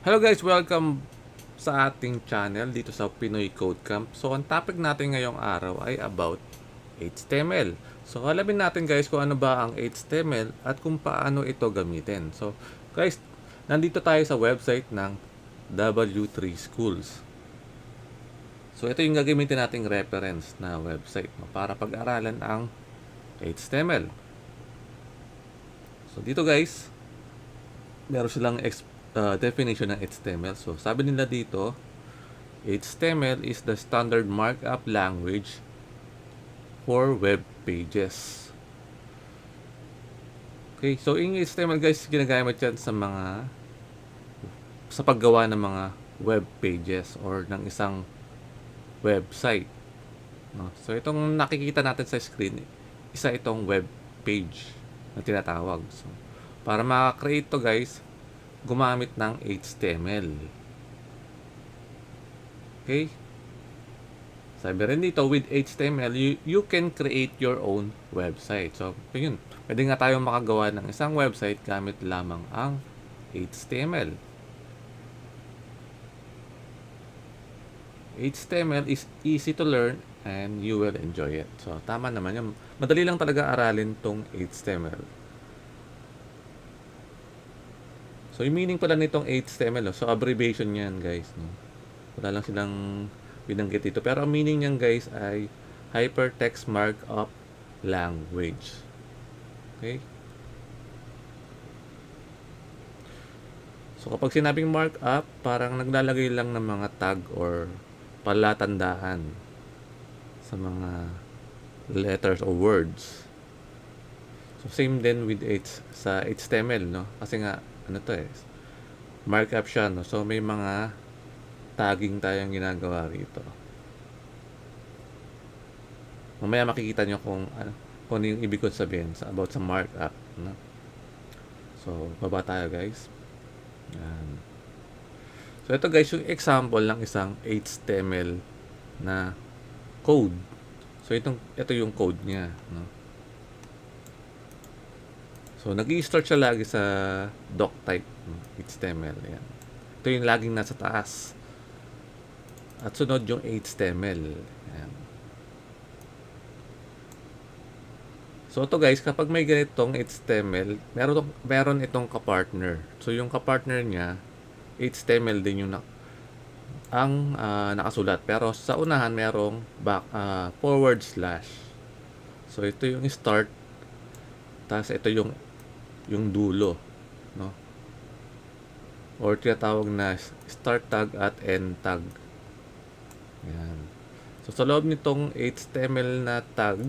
Hello guys, welcome sa ating channel dito sa Pinoy Code Camp. So ang topic natin ngayong araw ay about HTML. So alamin natin guys kung ano ba ang HTML at kung paano ito gamitin. So guys, nandito tayo sa website ng W3 Schools. So ito yung gagamitin nating reference na website para pag-aralan ang HTML. So dito guys, meron silang definition ng HTML. So sabi nila dito, HTML is the standard markup language for web pages. Okay, so yung HTML guys, ginagamit yan sa paggawa ng mga web pages or ng isang website. No? So itong nakikita natin sa screen, isa itong web page na tinatawag. So, para maka-create to guys, gumamit ng HTML. Okay? Sabi rin dito, with HTML, you can create your own website. So, yun. Pwede nga tayong makagawa ng isang website gamit lamang ang HTML. HTML is easy to learn and you will enjoy it. So, tama naman yun. Madali lang talaga aralin tong HTML. So, yung meaning pala nitong HTML, so abbreviation yan guys. No? Wala lang silang binanggit dito. Pero ang meaning niyan guys ay Hypertext Markup Language. Okay? So kapag sinabing markup, parang naglalagay lang ng mga tag or palatandaan sa mga letters or words. So same din with sa HTML, no? Kasi nga ano to markup siya, no? So may mga tagging tayong ginagawa rito. Mamaya makikita nyo kung ano yung ibig ko sabihin about sa markup, no? So baba tayo guys. Yan. So ito guys yung example ng isang HTML na code. So ito yung code niya, no? So nag-i-start siya lagi sa doctype, no? HTML yan. Ito yung laging nasa taas. At sunod yung HTML. Yan. So ito guys, kapag may ganitong HTML, meron itong kapartner. So yung kapartner niya, HTML din yung nakasulat. Pero sa unahan merong forward slash. So ito yung start, tapos ito yung dulo, no? Or tinatawag na start tag at end tag. Yan. So sa loob nitong HTML na tag,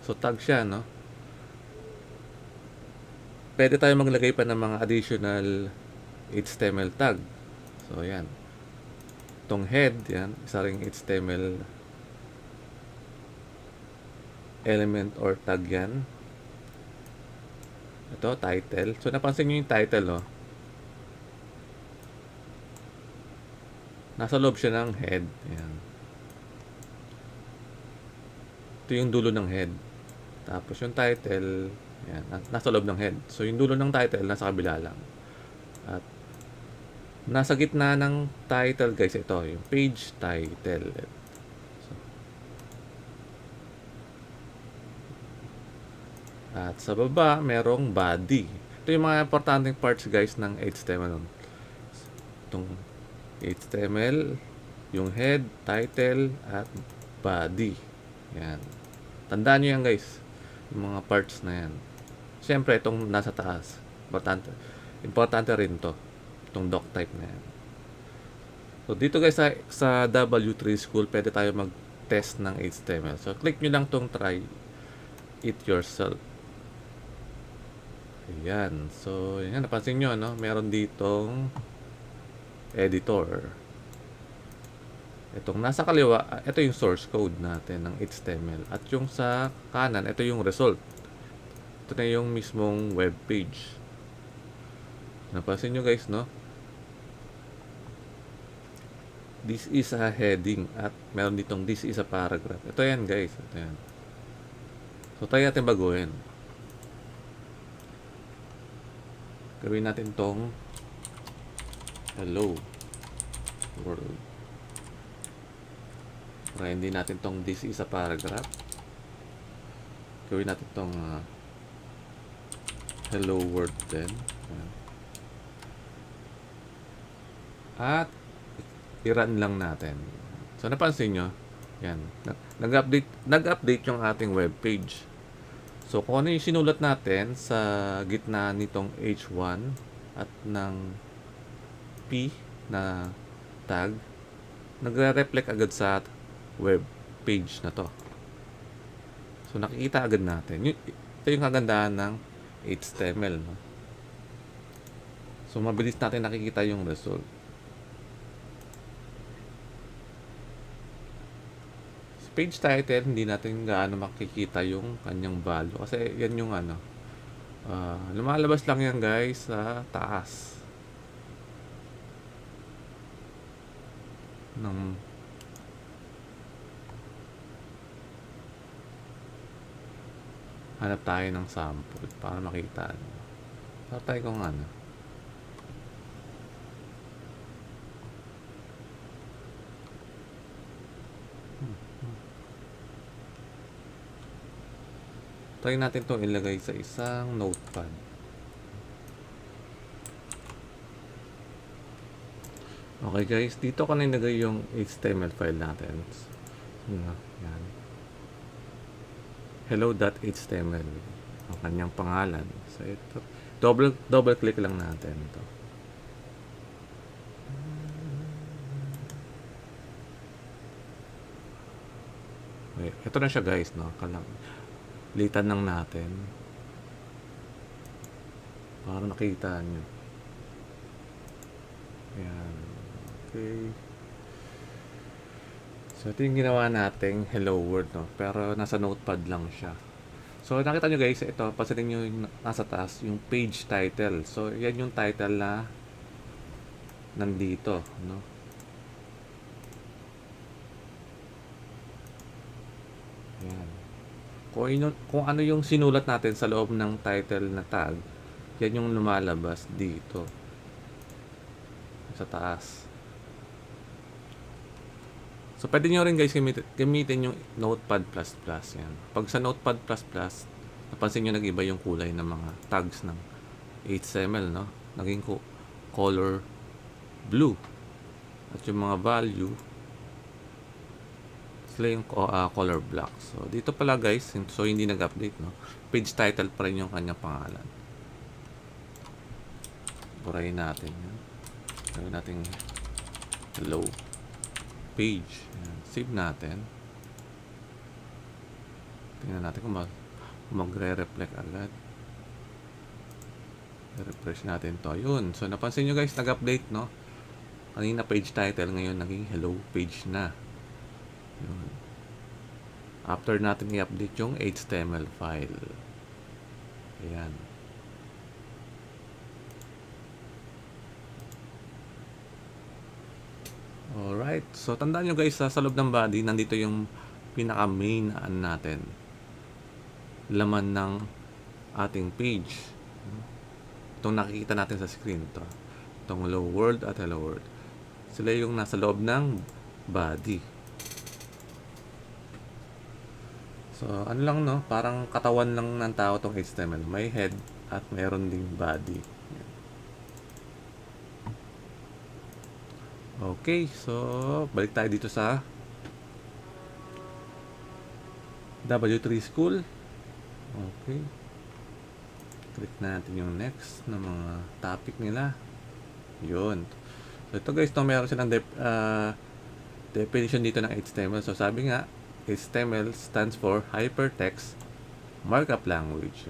so tag siya, no? Pwede tayo maglagay pa ng mga additional HTML tag. So yan. Itong head, yan, isa ring HTML element or tag yan. Ito, title. So napansin nyo yung title, no? Nasa loob siya ng head. Yan. Ito yung dulo ng head. Tapos yung title, yan, nasa loob ng head. So yung dulo ng title, nasa kabila lang. At nasa gitna ng title guys, ito, yung page title. So, at sa baba, merong body. Ito yung mga importanteng parts guys ng HTML. Itong HTML, yung head, title, at body. Yan. Tandaan nyo yan guys. Yung mga parts na yan. Siyempre, itong nasa taas. Importante rin to. Itong doctype na yan. So, dito guys sa W3 School, pwede tayo mag-test ng HTML. So, click nyo lang itong try it yourself. Ayan. So, yan. Napansin nyo, no? Meron ditong editor. Itong nasa kaliwa, ito yung source code natin ng HTML. At yung sa kanan, ito yung result. Ito na yung mismong web page. Napansin nyo guys, no? This is a heading at meron ditong this is a paragraph. Ito yan guys. Ito yan. So, tayo natin baguhin. Gawin natin tong hello world. Para hindi natin tong this is a paragraph, gawin natin tong hello world din. At i-run lang natin. So napansin nyo, yan, nag-update yung ating web page. So kung ano yung sinulat natin sa gitna nitong H1 at ng P na tag, nagre-reflect agad sa web page na to. So nakikita agad natin. Ito yung kagandahan ng HTML, no? So mabilis natin nakikita yung result. Page title, hindi natin gaano makikita yung kanyang value kasi yan yung lumalabas lang yan guys sa taas ng hanap tayo ng sample para makita nyo. Para tayo kung try natin itong ilagay sa isang notepad. Okay guys, dito ko na ilagay yung HTML file natin. Yan. Hello.html ang kanyang pangalan. So ito, double click lang natin ito. Okay, ito na siya guys, no? Litan lang natin para nakita nyo. Ayan. Okay. So ito yung ginawa nating hello world, no? Pero nasa notepad lang siya. So nakita nyo guys, ito, pansinin nyo yung nasa taas, yung page title. So yan yung title na nandito, no? Ayan. Kung ano yung sinulat natin sa loob ng title na tag, yan yung lumalabas dito sa taas. So pwede nyo rin guys gamitin yung Notepad++. Yan. Pag sa Notepad++, napansin nyo nag-iba yung kulay ng mga tags ng HTML, no? Naging color blue. At yung mga value sila yung color black. So dito pala guys, so hindi nag-update, no? Page title pa rin yung kanyang pangalan. Burahin natin yan. Gawin natin hello page. Yan. Save natin. Tingnan natin kung magre-reflect agad. Refresh natin to. Yun. So napansin nyo guys, nag-update, no? Kanina page title, ngayon naging hello page na. Yun. After natin i-update yung HTML file. Ayan. Alright. So, tandaan nyo guys, sa loob ng body, nandito yung pinaka-main natin. Laman ng ating page. Itong nakikita natin sa screen. Itong hello world at hello world. Sila yung nasa loob ng body. So, ano lang, no? Parang katawan lang ng tao itong HTML. May head at mayroon ding body. Okay, so balik tayo dito sa W3 School. Okay. Click natin yung next na mga topic nila. Yun. So ito guys, meron silang definition dito ng HTML. So sabi nga, HTML stands for Hypertext Markup Language.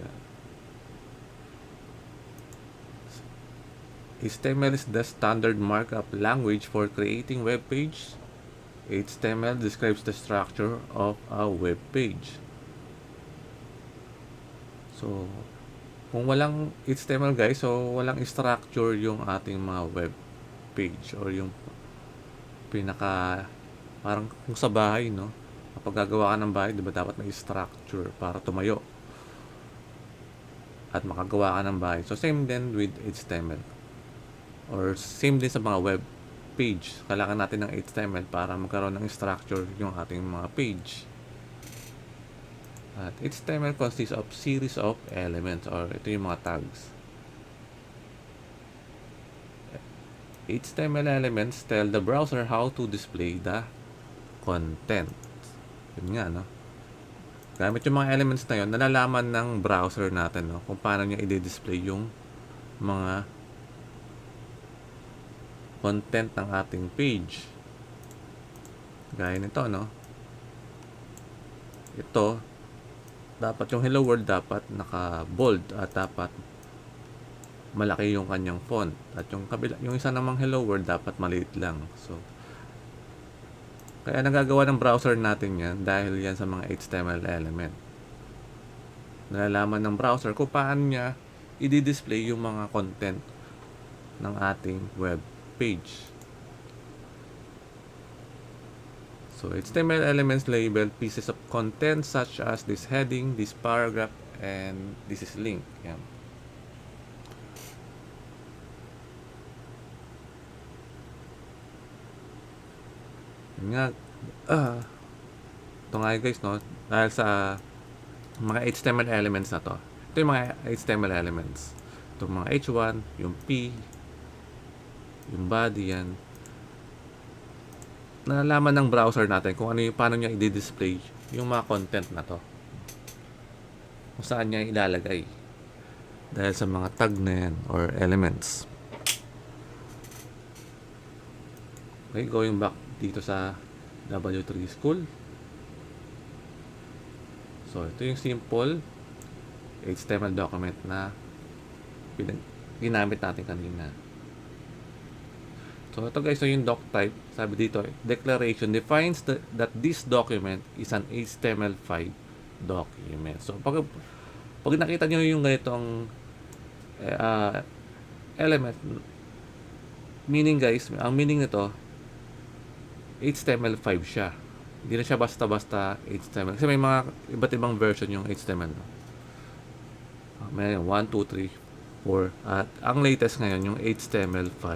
HTML is the standard markup language for creating web page. HTML describes the structure of a web page. So, kung walang HTML guys, so walang structure yung ating mga web page or yung parang kung sa bahay, no? Kapag gagawa ka ng bahay, di ba dapat may structure para tumayo at makagawa ka ng bahay. So, same din with HTML. Or same din sa mga web page. Kailangan natin ng HTML para magkaroon ng structure yung ating mga page. At HTML consists of series of elements, or ito yung mga tags. HTML elements tell the browser how to display the content. Yun nga, no? Gamit yung mga elements na yun, nalalaman ng browser natin, no, kung paano niya i-display yung mga content ng ating page. Gaya nito, no? Ito, dapat yung hello world dapat naka-bold at dapat malaki yung kanyang font. At yung kabila, yung isa namang hello world dapat maliit lang. So, kaya nagagawa ng browser natin yan dahil yan sa mga HTML element. Nalalaman ng browser kung paano niya i-display yung mga content ng ating web page. So, HTML elements label pieces of content such as this heading, this paragraph, and this is link. Yan. Yun nga, ito nga guys, no? Dahil sa mga HTML elements na to. Ito yung mga HTML elements. Ito mga H1, yung P, yung body, yan. Nalalaman ng browser natin kung ano yung, paano niya i-display yung mga content na to. Kung saan niya ilalagay. Dahil sa mga tag na yan, or elements. Okay, going back dito sa W3 School. So, ito yung simple HTML document na ginamit natin kanina. So, ito guys, so yung doc type, sabi dito, declaration defines that this document is an HTML5 document. So, pag nakita nyo yung ganitong element, meaning guys, ang meaning nito, HTML5 siya. Hindi na siya basta-basta HTML. Kasi may mga iba't ibang version yung HTML. No? May 1, 2, 3, 4. At ang latest ngayon, yung HTML5.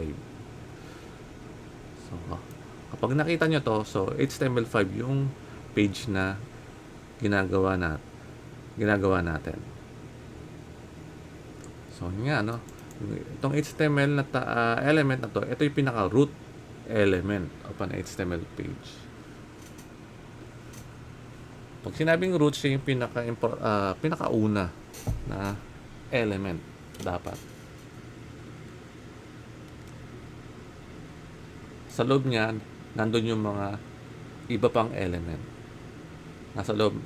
So, kapag nakita nyo to, so HTML5 yung page na ginagawa natin. So, yun nga, no? Itong HTML na element na to, ito yung pinaka-root element of an HTML page. Pag sinabing root, siya yung pinakauna na element dapat. Sa loob niyan, nandun yung mga iba pang element. Nasa loob.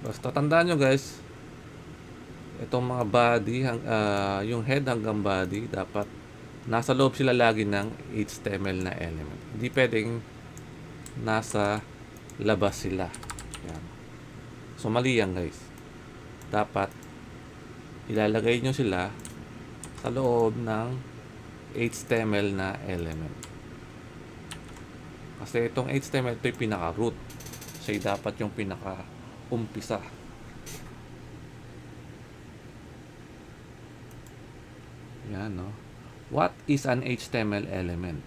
Basta tandaan nyo guys, itong mga body, yung head hanggang body, dapat nasa loob sila lagi ng HTML na element. Hindi pwedeng nasa labas sila. Yan. So, mali yan guys. Dapat ilalagay nyo sila sa loob ng HTML na element. Kasi itong HTML, ito yung pinaka-root. Siya dapat yung pinaka-umpisa. Yan, no? What is an HTML element?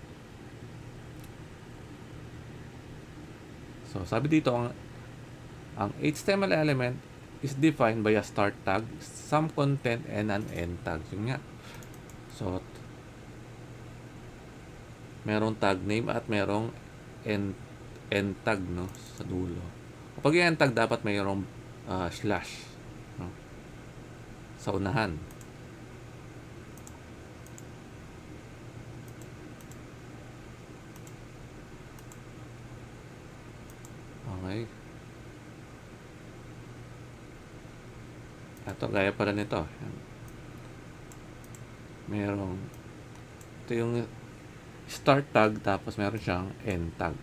So, sabi dito, ang HTML element is defined by a start tag, some content, and an end tag. Yun nga. So, merong tag name at merong end tag, no, sa dulo. Kapag yung end tag, dapat mayroong slash, no, sa unahan. Okay. Ito, gaya pala nito. Merong, ito yung start tag, tapos meron siyang end tag.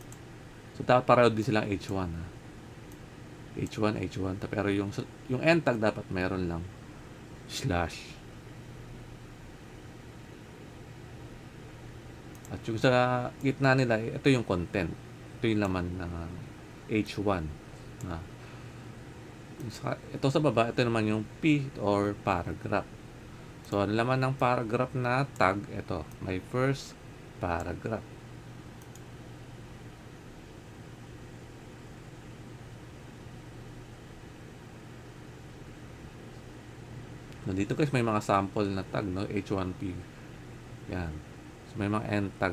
So, dapat pareho din silang H1. Ha? H1. Pero yung end tag dapat meron lang slash. At yung sa gitna nila, ito yung content. Ito yung laman ng H1. Ito sa baba, ito naman yung P or paragraph. So, ang laman ng paragraph na tag, ito, my first paragraph. So, dito guys, may mga sample na tag, no? H1P. Yan. So, may mga end tag.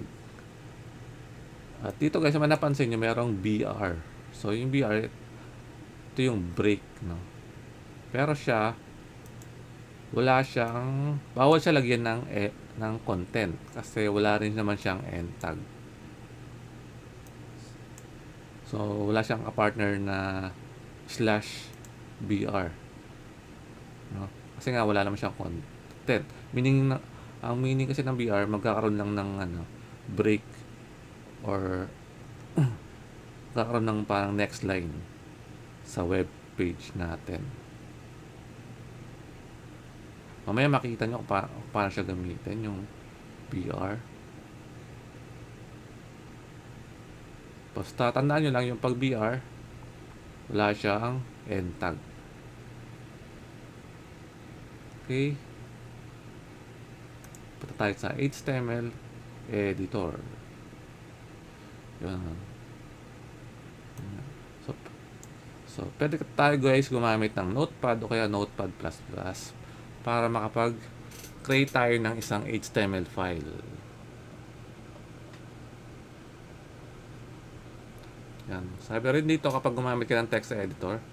At dito guys, naman napansin nyo, merong BR. So, yung BR, ito yung break, no? Pero siya, bawal siya lagyan ng content. Kasi wala rin naman siyang end tag. So, wala siyang kapartner na /BR. No? Kasi nga, wala naman siyang content. Ang meaning kasi ng BR, magkakaroon lang ng break or magkakaroon ng parang next line sa web page natin. Mamaya makikita nyo kung paano siya gamitin, yung BR. Basta tandaan nyo lang yung pag BR, wala siyang end tag. Okay. Punta tayo sa HTML editor. Yan. So, pwede tayo guys gumamit ng Notepad o kaya Notepad++ para makapag-create tayo ng isang HTML file. Yan. Sabi rin dito kapag gumamit ka ng text editor,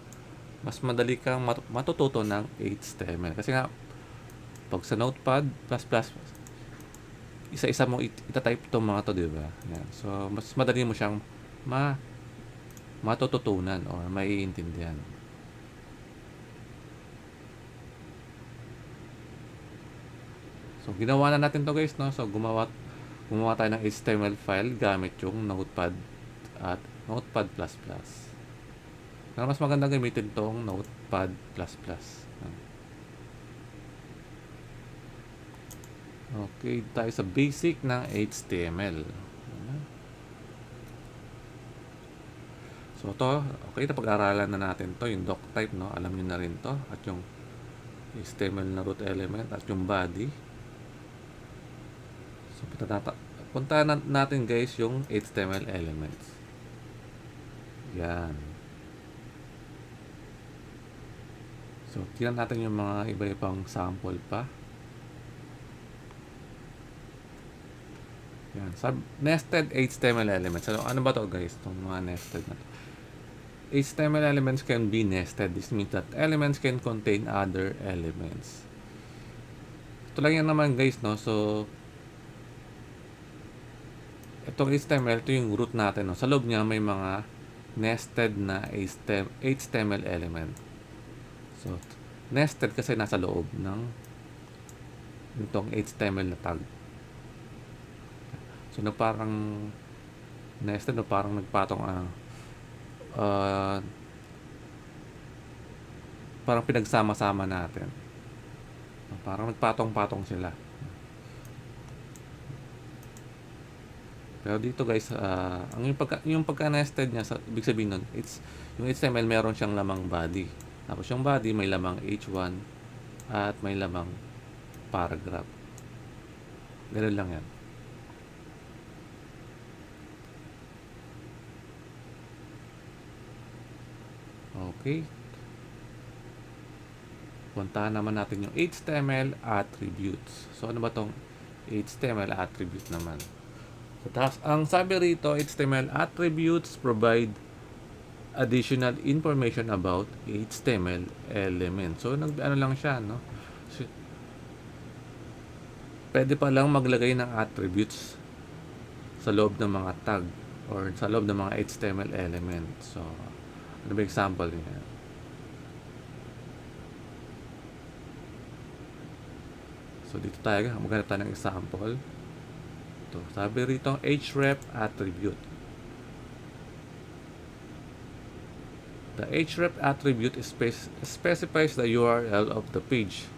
mas madali kang matututo ng HTML. Kasi nga, pag sa Notepad++, isa-isa mo itatype itong mga to, di ba? Yan. So, mas madali mo siyang matututunan or maiintindihan. So, ginawa na natin to guys, no? So, gumawa tayo ng HTML file gamit yung Notepad at Notepad++. Pero mas maganda gamitin tong Notepad++. Okay, tayo sa basic ng HTML. So, okay, napag-aralan na natin to, yung doc type, no? Alam niyo na rin to. At yung HTML na root element at yung body. So, punta natin guys yung HTML elements. Yan. So, tingnan natin yung mga iba-ibang sample pa. Yan. Nested HTML elements. Ano ba to guys? Itong mga nested na to. HTML elements can be nested. This means that elements can contain other elements. Ito lang yan naman guys, no? So, itong HTML, ito yung root natin, no? Sa loob niya may mga nested na HTML element. So, nested kasi nasa loob ng itong HTML na tag. So, parang nested, no? Parang nagpatong parang pinagsama-sama natin. Parang nagpatong-patong sila. Pero dito guys, yung pagka-nested niya, ibig sabihin nun, yung HTML meron siyang lamang body. Tapos yung body may lamang H1 at may lamang paragraph. Ganun lang yan. Okay. Puntahan naman natin yung HTML attributes. So, ano ba tong HTML attribute naman? So, ang sabi rito, HTML attributes provide additional information about HTML element. So, ano lang siya, no? So, pwede pa lang maglagay ng attributes sa loob ng mga tag or sa loob ng mga HTML element. So, ano ba example niya? So, dito tayo, maghanap tayo ng example. Ito, sabi rito, href attribute. The href attribute specifies the URL of the page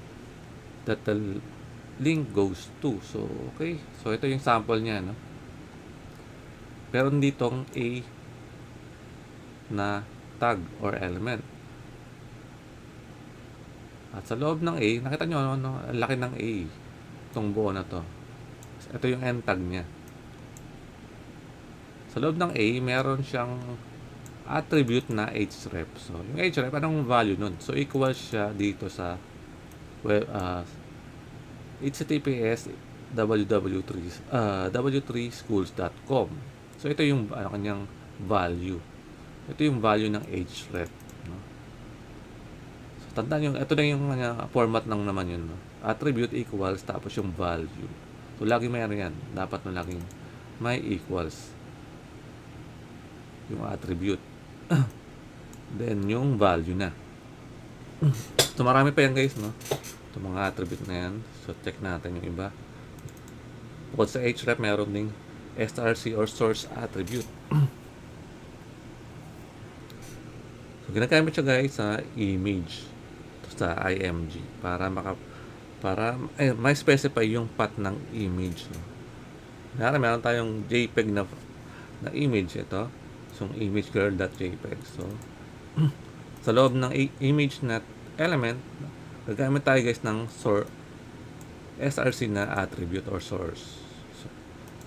that the link goes to. So, okay. So, ito yung sample niya, no? Pero ditong A na tag or element. At Sa loob ng A, nakita nyo, no, ang laki ng A. Itong buo na to. Ito yung end tag niya. Sa loob ng A, meron siyang attribute na href. So, yung href, anong value nun? So, equal siya dito sa web, https w3schools.com. So, ito yung kanyang value. Ito yung value ng href. No? So, tandaan yung, ito na yung format ng naman yun. No? Attribute equals, tapos yung value. So, lagi mayroon yan. Dapat no laging may equals. Yung attribute. Then, yung value na. So, marami pa yan guys, no? Itong mga attribute na yan. So, check natin yung iba. Bukod sa href, meron ding src or source attribute. So, ginagamit siya guys sa image. Sa img. Para may specify yung path ng image. No? Meron tayong JPEG na image ito. So, image girl.jpg. So, sa loob ng image na element, gagamit tayo guys ng src na attribute or source.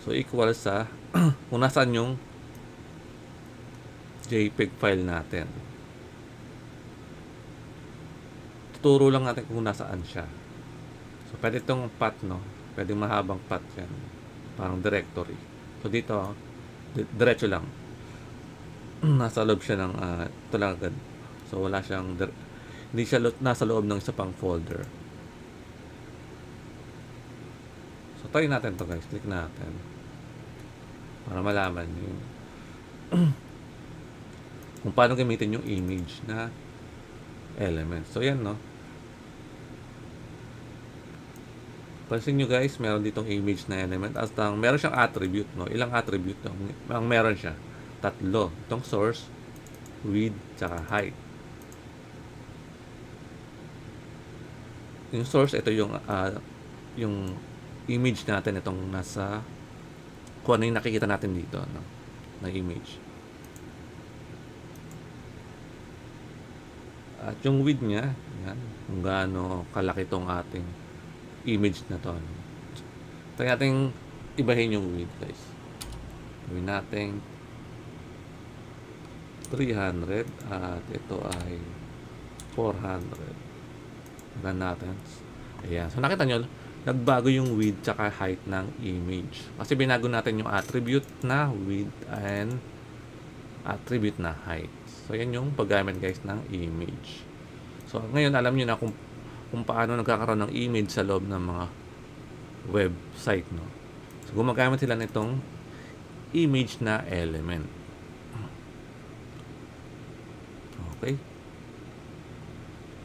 So equal sa kung nasaan yung JPEG file natin. Tuturo lang natin kung nasaan siya. So pwede itong path, no? Pwede mahabang path yan. Parang directory. So dito, diretso lang. Nasa loob siya ng ito lang agad. So wala siyang hindi siya nasa loob ng isa pang folder. So try natin to guys. Click natin para malaman yung kung paano gamitin yung image na element. So yan, no. Pansin nyo guys, meron ditong image na element at meron siyang attribute, no. Ilang attribute ang meron siya? 3. Itong source, width, tsaka height. Yung source, ito yung image natin, itong nasa kung ano yung nakikita natin dito, no, na image. At yung width niya, yan, kung gaano kalaki itong ating image na to. No. Try natin ibahin yung width guys. Gawin natin 300 at ito ay 400. Run natin. Ayan. So nakita nyo, nagbago yung width tsaka height ng image. Kasi binago natin yung attribute na width and attribute na height. So yan yung paggamit guys ng image. So ngayon alam nyo na kung paano nagkakaroon ng image sa loob ng mga website, no. So gumagamit sila nitong image na element. Okay.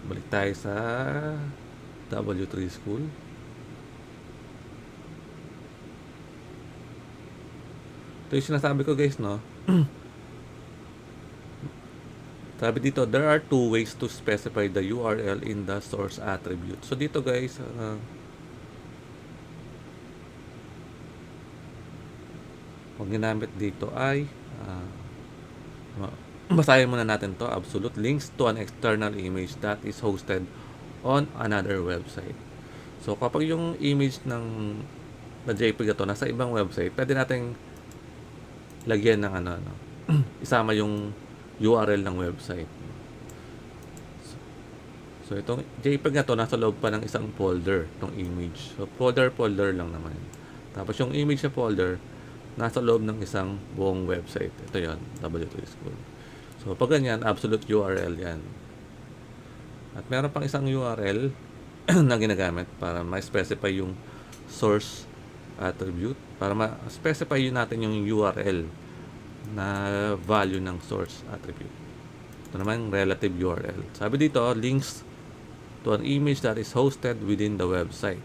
Balik tayo sa W3 School. Ito yung sinasabi ko guys, no. Sabi dito, there are 2 ways to specify the URL in the source attribute. So dito guys, ang ginamit dito ay basahin muna natin to. Absolute links to an external image that is hosted on another website. So kapag yung image ng na JPEG ito nasa ibang website, pwede nating lagyan ng isama yung URL ng website. So itong JPEG na to nasa loob pa ng isang folder, itong image. So folder lang naman. Tapos yung image na folder nasa loob ng isang buong website. Ito yon, W3 School. So pag ganyan, absolute URL yan. At meron pang isang URL na ginagamit para ma-specify yung source attribute, para ma-specify yun natin yung URL na value ng source attribute. Ito naman relative URL. Sabi dito, links to an image that is hosted within the website.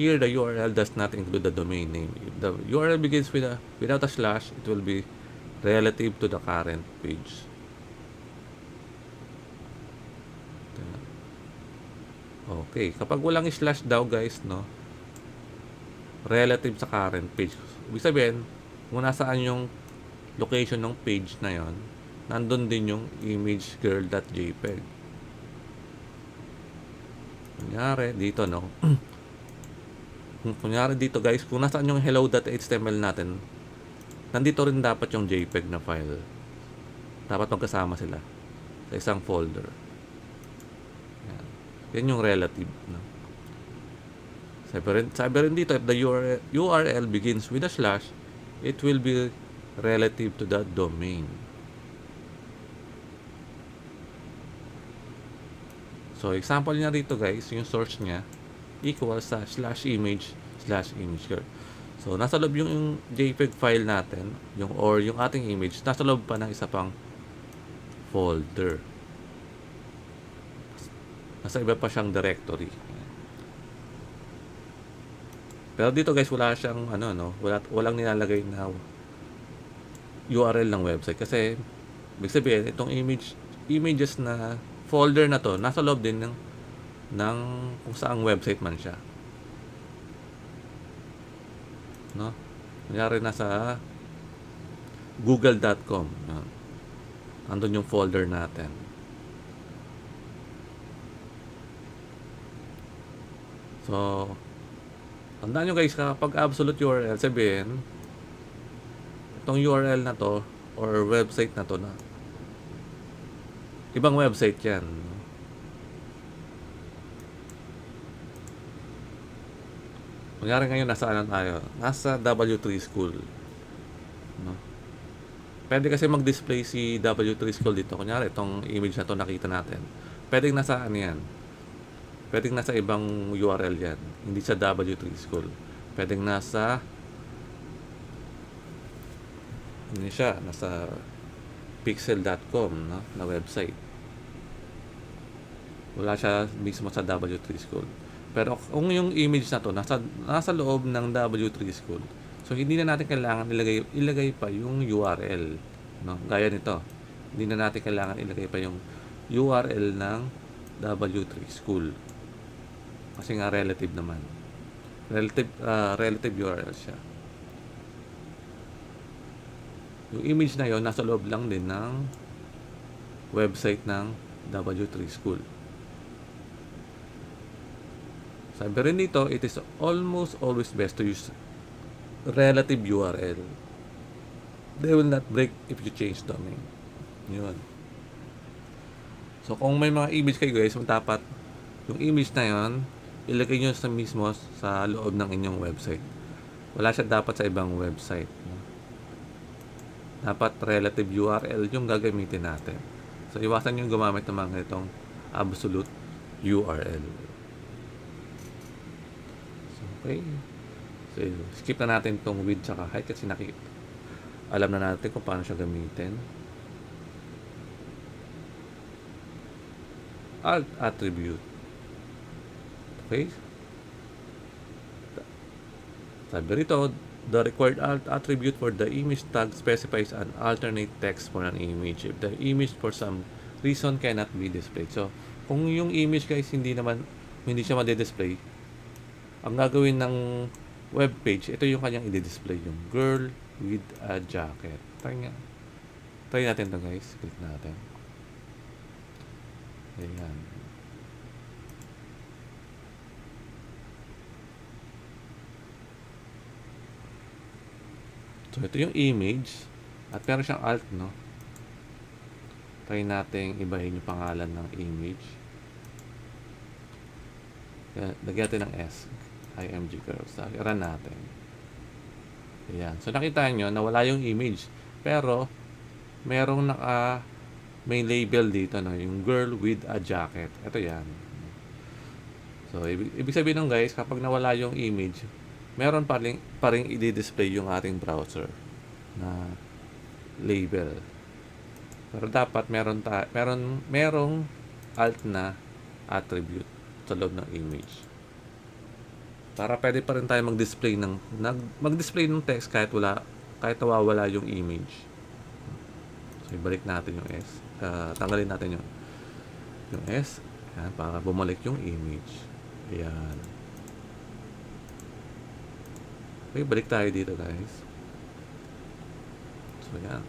Here, the URL does not include the domain name. If the URL begins without a slash, it will be relative to the current page. Okay, kapag walang slash daw guys, no, relative sa current page. Ibig sabihin, kung nasaan yung location ng page na yon, nandun din yung image girl.jpg. Kunyari, dito, no? Kunyari dito, guys, kung nasaan yung hello.html natin, nandito rin dapat yung JPEG na file. Dapat magkasama sila sa isang folder. Yan. Yan yung relative, no? Sabi rin dito, if the URL begins with a slash, it will be relative to that domain. So, example niya dito, guys, yung source niya equals sa /image. So, nasa loob yung JPEG file natin, or yung ating image, nasa loob pa ng isa pang folder. Nasa iba pa siyang directory. Pero dito, guys, wala siyang walang nilalagay na URL ng website kasi ibig sabihin itong images na folder na to nasa loob din ng kung saang website man siya, no? Kunyari nasa google.com, andun yung folder natin. So, tandaan nyo, guys, kapag absolute URL, sabihin itong URL na to or website na to na ibang website yan. Kunyari ngayon nasa tayo? Nasa W3 School, no? Pwede kasi mag-display si W3 School dito. Kunyari itong image na to nakita natin. Pwedeng nasa yan? Pwedeng nasa ibang URL yan. Hindi sa W3 School. Pwedeng nasa nasa pixel.com, no? Na website. Wala siya mismo sa W3 School. Pero kung yung image na to nasa loob ng W3 School, so hindi na natin kailangan ilagay pa yung URL, no? Gaya nito. Hindi na natin kailangan ilagay pa yung URL ng W3 School. Kasi nga relative naman. Relative URL siya. Yung image na yon nasa loob lang din ng website ng W3 School. Sabi rin dito, it is almost always best to use relative URL. They will not break if you change domain. Yun. So, kung may mga image kayo, guys, dapat yung image na yon ilagay nyo mismo sa loob ng inyong website. Wala siya dapat sa ibang website, no? Dapat relative URL yung gagamitin natin. So, iwasan yung gumamit ng mga itong absolute URL. Okay. So, skip na natin itong width tsaka height kasi alam na natin kung paano siya gamitin. Alt attribute. Okay. Sabi rito, the required alt attribute for the image tag specifies an alternate text for an image if the image for some reason cannot be displayed. So, kung yung image, guys, hindi siya ma-display, ang gagawin ng web page, ito yung kanyang i-display, yung girl with a jacket. Try natin to, guys. Click natin. Ayan. So, ito yung image. At meron siyang alt, no? Try natin ibahin yung pangalan ng image. Lagyan natin ng S. IMG curves. Run natin. Ayan. So, nakita nyo, nawala yung image. Pero, merong may label dito, no? Yung girl with a jacket. Ito yan. So, ibig sabihin nung, guys, kapag nawala yung image, meron pa rin i-display yung ating browser na label. Pero dapat merong alt na attribute sa loob ng image. Para pwede pa rin tayo mag-display ng text kahit nawawala yung image. So, ibalik natin yung S. Tanggalin natin yung S. Ayan, para bumalik yung image. Ayan. Okay, balik tayo dito, guys. So, ayan.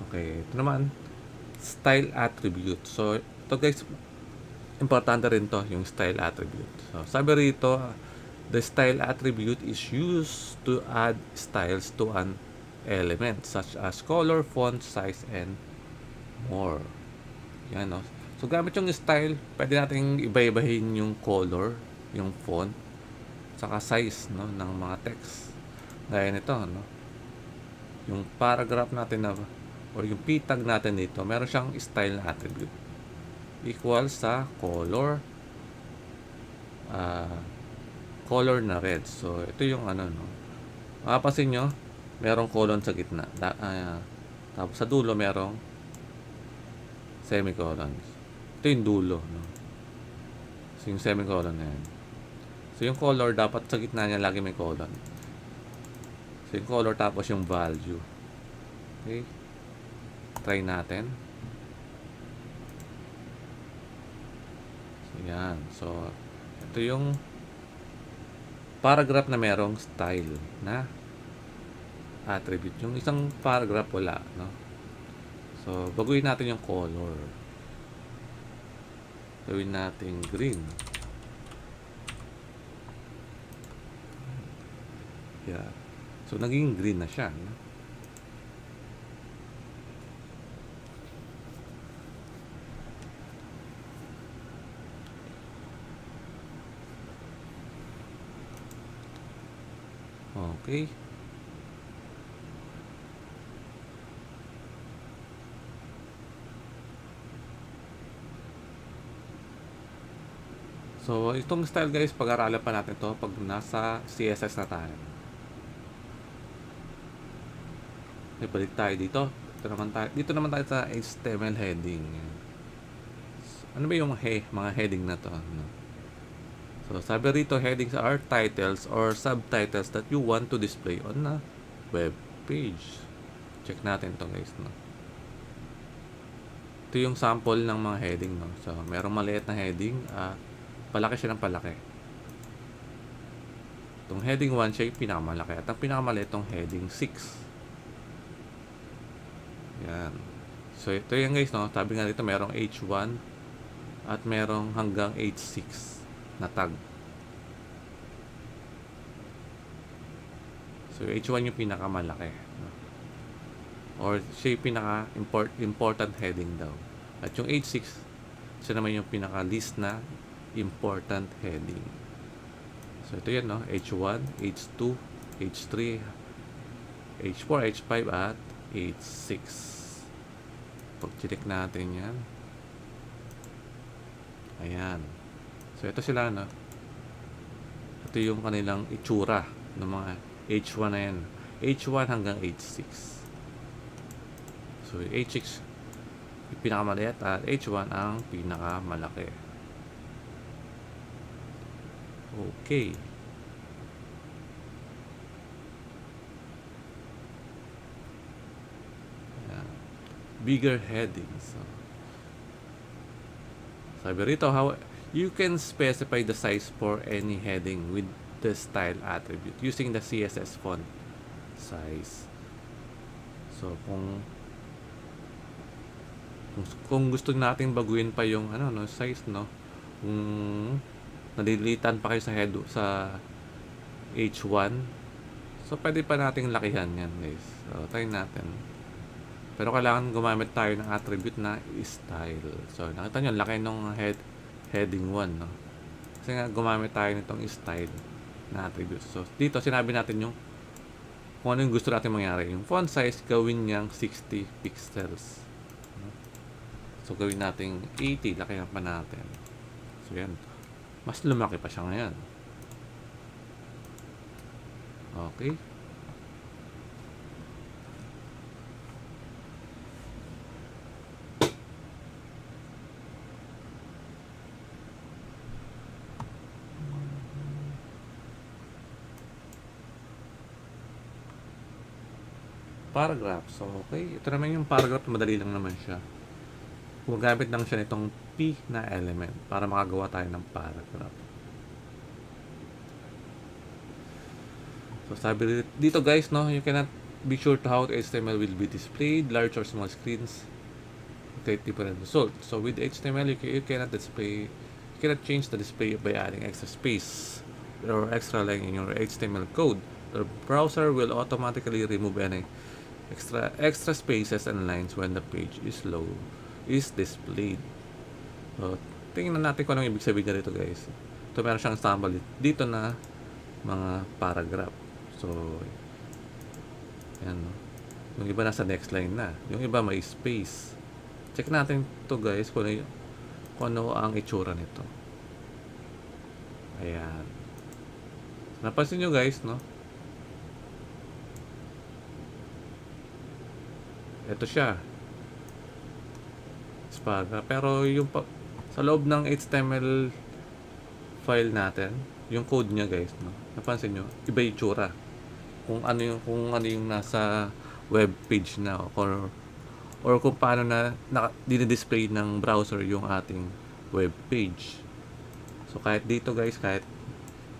Okay, ito naman, style attribute. So, ito, guys, importante rin to, yung style attribute. So, sabi rito, the style attribute is used to add styles to an element such as color, font, size, and more. Yan, no? So, gamit yung style, pwede natin iba-ibahin yung color, yung font, saka size, no, ng mga text. Gaya nito, no? Yung paragraph natin na, or yung p-tag natin dito, meron siyang style na attribute. Equal sa color, color na red. So, ito yung ano, no? Makapasin nyo, merong colon sa gitna. Tapos sa dulo, merong semicolons. Ito yung dulo, no? So, yung semicolon na yan. So, yung color, dapat sa gitna niya lagi may colon. So, yung color tapos yung value. Okay? Try natin. So, yan. So, ito yung paragraph na merong style na attribute. Yung isang paragraph wala, no? So, baguhin natin yung color. Gawin natin green. Yeah. So, naging green na siya, no? Okay. So, itong style guys, pag-aralan pa natin to pag nasa CSS na tayo. Okay, balik tayo dito. Dito naman tayo sa HTML heading. Ano ba yung mga heading na to? No? So, sabi rito, headings are titles or subtitles that you want to display on a web page. Check natin to guys, no? Ito yung sample ng mga heading, no? So, merong maliit na heading at palaki siya ng palaki. Itong heading 1 siya yung pinakamalaki at ang pinakamaliit itong heading 6. Yan. So, ito yung guys, no? Sabi nga dito, merong H1 at merong hanggang H6 na tag. So, H1 yung pinakamalaki, no? Or siya yung pinaka-important heading daw. At yung H6, siya naman yung pinaka-least na important heading. So, ito yan, no? H1, H2, H3, H4, H5, at H6. Pag-check natin yan. Ayan. So, ito sila, no? Ito yung kanilang itsura ng mga H1 na yan. H1 hanggang H6. So, H6 yung pinakamaliit at H1 ang pinakamalaki. Okay. Ayan. Bigger headings. So, sabi rito, how you can specify the size for any heading with the style attribute using the CSS font size. So, kung gusto nating baguhin pa yung ano, no, size, no, kung nalilitan pa kayo sa H1, so pwede pa nating lakihan yan guys. So, try natin. Pero kailangan gumamit tayo ng attribute na style. So, nakita nyo, laki nung heading 1, no? Kasi nga, gumamit tayo nitong style na attribute. So, dito, sinabi natin yung kung ano yung gusto natin mangyari. Yung font size, gawin niyang 60 pixels. So, gawin natin 80. Lakihan pa natin. So, yan. Mas lumaki pa siya ngayon. Okay. Paragraph. So, okay. Ito naman yung paragraph. Madali lang naman siya. Gumagamit lang siya nitong P na element para makagawa tayo ng paragraph. So, sabi dito guys, no, you cannot be sure to how HTML will be displayed, large or small screens create different results. So, with HTML, you cannot display You cannot change the display by adding extra space or extra line in your HTML code. The browser will automatically remove any extra spaces and lines when the page is displayed. So, tingnan natin kung anong ibig sabihin niya dito, guys. Ito, meron siyang sample dito na mga paragraph. So, yan. Yung iba nasa next line na. Yung iba may space. Check natin to, guys, kung ano ang itsura nito. Ayan. Napansin nyo, guys, no? Ito siya. Paragraph. Pero yung sa loob ng HTML file natin, yung code niya, guys, no? Napansin nyo, iba yung itsura. Kung ano yung nasa web page na or kung paano na dinidisplay ng browser yung ating web page. So kahit dito, guys, kahit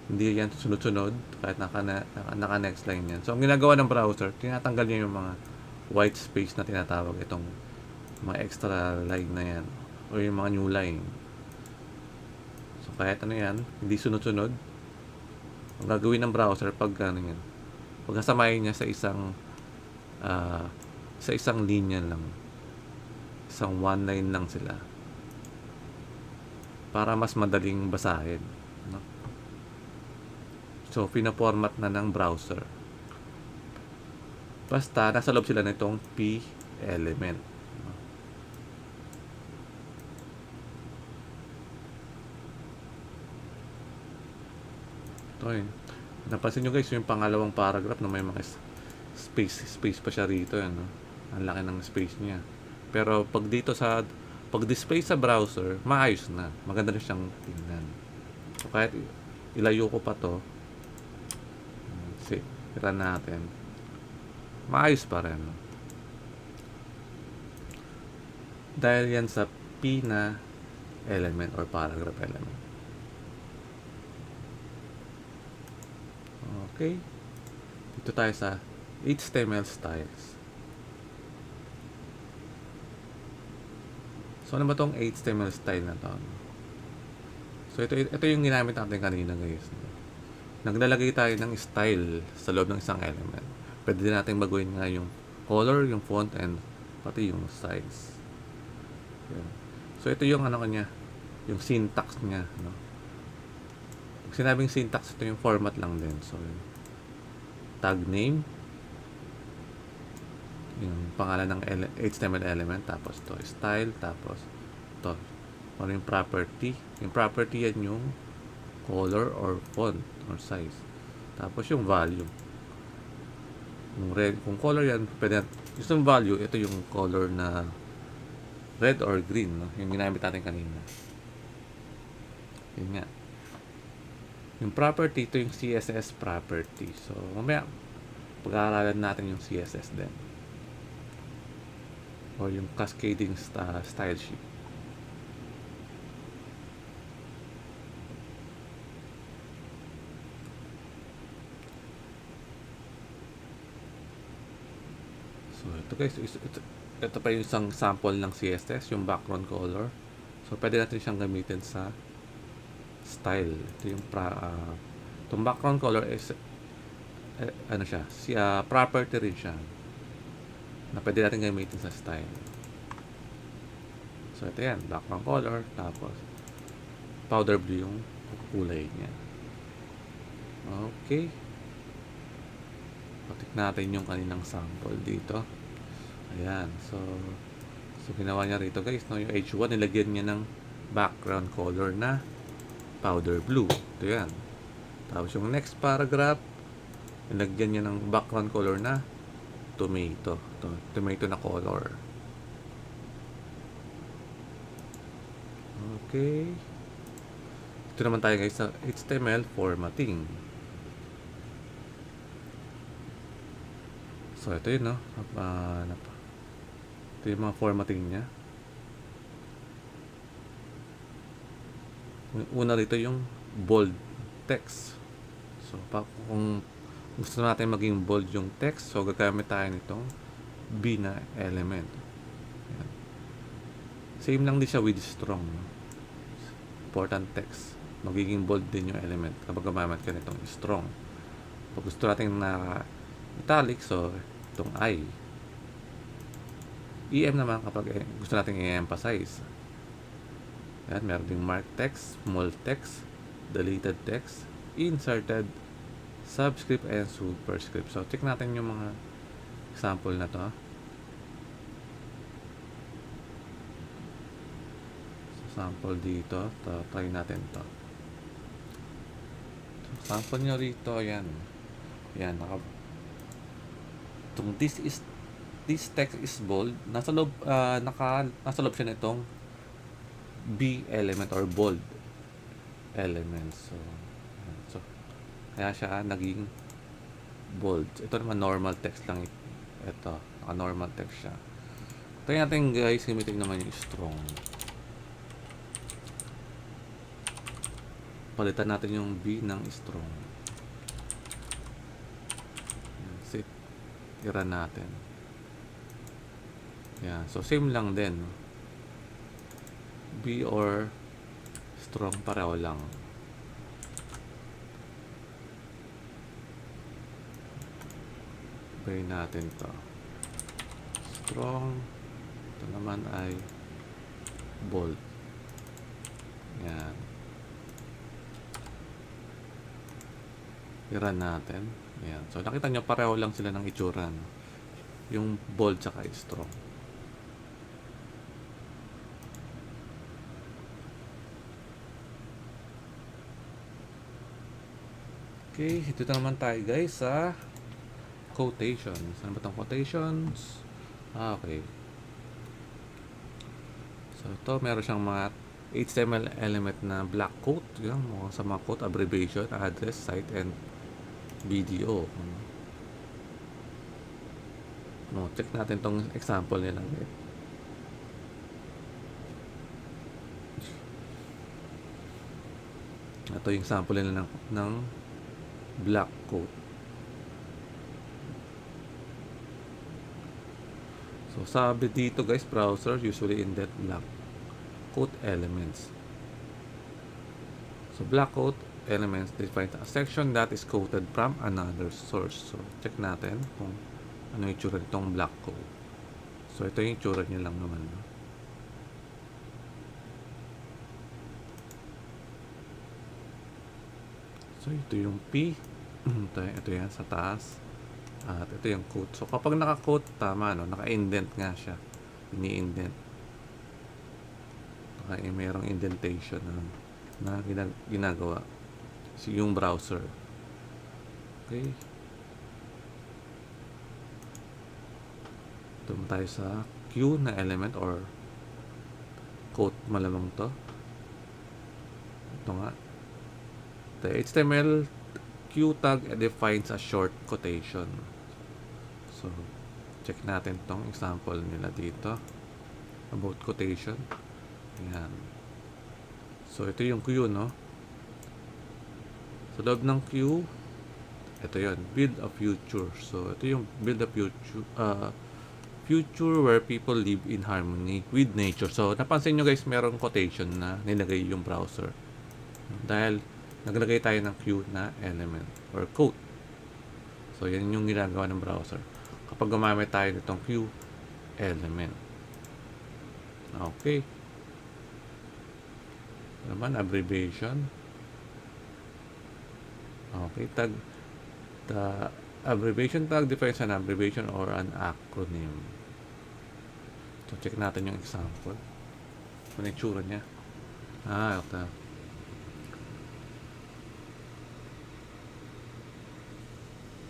hindi yan sunod-sunod, kahit naka next line yan. So ang ginagawa ng browser, tinatanggal niya yung mga white space na tinatawag, itong mga extra line na yan o yung mga new line. So kahit ano yan, hindi sunod-sunod, ang gagawin ng browser pag ano yan, pag nasamahin niya sa isang linya lang, isang one line lang sila para mas madaling basahin, no? So pina-format na ng browser basta nasa loob sila nitong p element. Ito eh. Napansin nyo, guys, yung pangalawang paragraph na may mga space pa siya rito, no? Ang laki ng space niya. Pero pag display sa browser, maayos na. Maganda rin siyang tingnan. So kahit ilayo ko pa to, run natin, maayos pa rin, no? Dahil yan sa P na element or paragraph element. Okay. Dito tayo sa HTML styles. So ano ba tong HTML style na to? So ito yung ginamit natin kanina, guys. Naglalagay tayo ng style sa loob ng isang element. Pwede din natin baguhin nga yung color, yung font, and pati yung size. Yan. So ito yung ano kanya, yung syntax niya, no? Pag sinabing syntax, ito yung format lang din. So tag name, yung pangalan ng HTML element, tapos to style, tapos to ano yung property. Yung property yan yung color or font or size, tapos yung value, yung red, kung color yan, pwede yung value, ito yung color na red or green, no? Yung ginamit natin kanina. Yun nga. Yung property, ito yung CSS property. So mamaya pag-aaralan natin yung CSS din, or yung cascading style sheet. So ito, guys, ito pa yung isang sample ng CSS, yung background color. So pwede natin siyang gamitin sa style. Ito yung itong background color is ano siya, property rin siya na pwede natin gamitin sa style. So ito yan, background color, tapos powder blue yung kulay niya. Okay, patik natin yung kaninang sample dito. Ayan, so ginawa niya rito, guys, no, yung H1 nilagyan niya ng background color na powder blue. Ito yan. Tapos yung next paragraph, nilagyan niya ng background color na tomato. Tomato na color. Okay. Ito naman tayo, guys, sa HTML formatting. So ito yun, no? Ito yung mga formatting niya. Una rito yung bold text. So kung gusto natin maging bold yung text, so gagamit tayo nitong B na element. Ayan. Same lang din siya with strong, no? important text, magiging bold din yung element kapag gumamit ka nitong strong. Pag gusto natin na italic, so itong I. EM naman kapag gusto natin i-emphasize. Yan, meron ding mark text, small text, deleted text, inserted, subscript, and superscript. So, check natin yung mga example na to. So, sample dito. Try natin to. So, sample nyo rito, yan. Yan, this text is bold. Nasa loob siya nitong B element or bold element. So kaya siya naging bold. Ito naman normal text lang. Ito, naka-normal text siya. Try natin guys, gamitin naman yung strong. Palitan natin yung B ng strong. Sit. I-run natin. Yan. So, same lang din. B or strong, pareho lang. Try natin to. Strong. Ito naman ay bold. Yan. I-run natin. Yan. So, nakita nyo, pareho lang sila ng itsura. No? Yung bold tsaka strong. Okay, dito naman tayo guys sa quotations. Ano ba itong quotations? Okay. So, ito, meron siyang mga HTML element na black quote. Yan, sa mga quote, abbreviation, address, site, and video. No, check natin tong example nila. Ito yung example nila ng black quote. So, sabi dito guys, browsers usually indent black quote elements. So, black quote elements defines a section that is quoted from another source. So, check natin kung ano yung itsura nitong black quote. So, ito yung itsura niya lang naman. So, ito yung P. Ito yan sa taas. At ito yung quote. So, kapag naka-quote, tama, no? Naka-indent nga siya. Ini-indent. Mayroong indentation na ginagawa. Yung browser. Okay. Ito tayo sa Q na element or quote malamang to. Ito nga. The HTML Q tag defines a short quotation. So, check natin tong example nila dito about quotation. Ayan. So, ito yung Q, no? Sa loob ng Q, ito yun, build a future. So, ito yung build a future where people live in harmony with nature. So, napansin nyo guys, merong quotation na nilagay yung browser. Dahil, naglagay tayo ng Q na element or quote. So, yan yung ginagawa ng browser. Kapag gumamit tayo nitong Q element. Okay. Naman, abbreviation. Okay, the abbreviation tag defines an abbreviation or an acronym. So, check natin yung example. Ano yung itsura niya? Okay.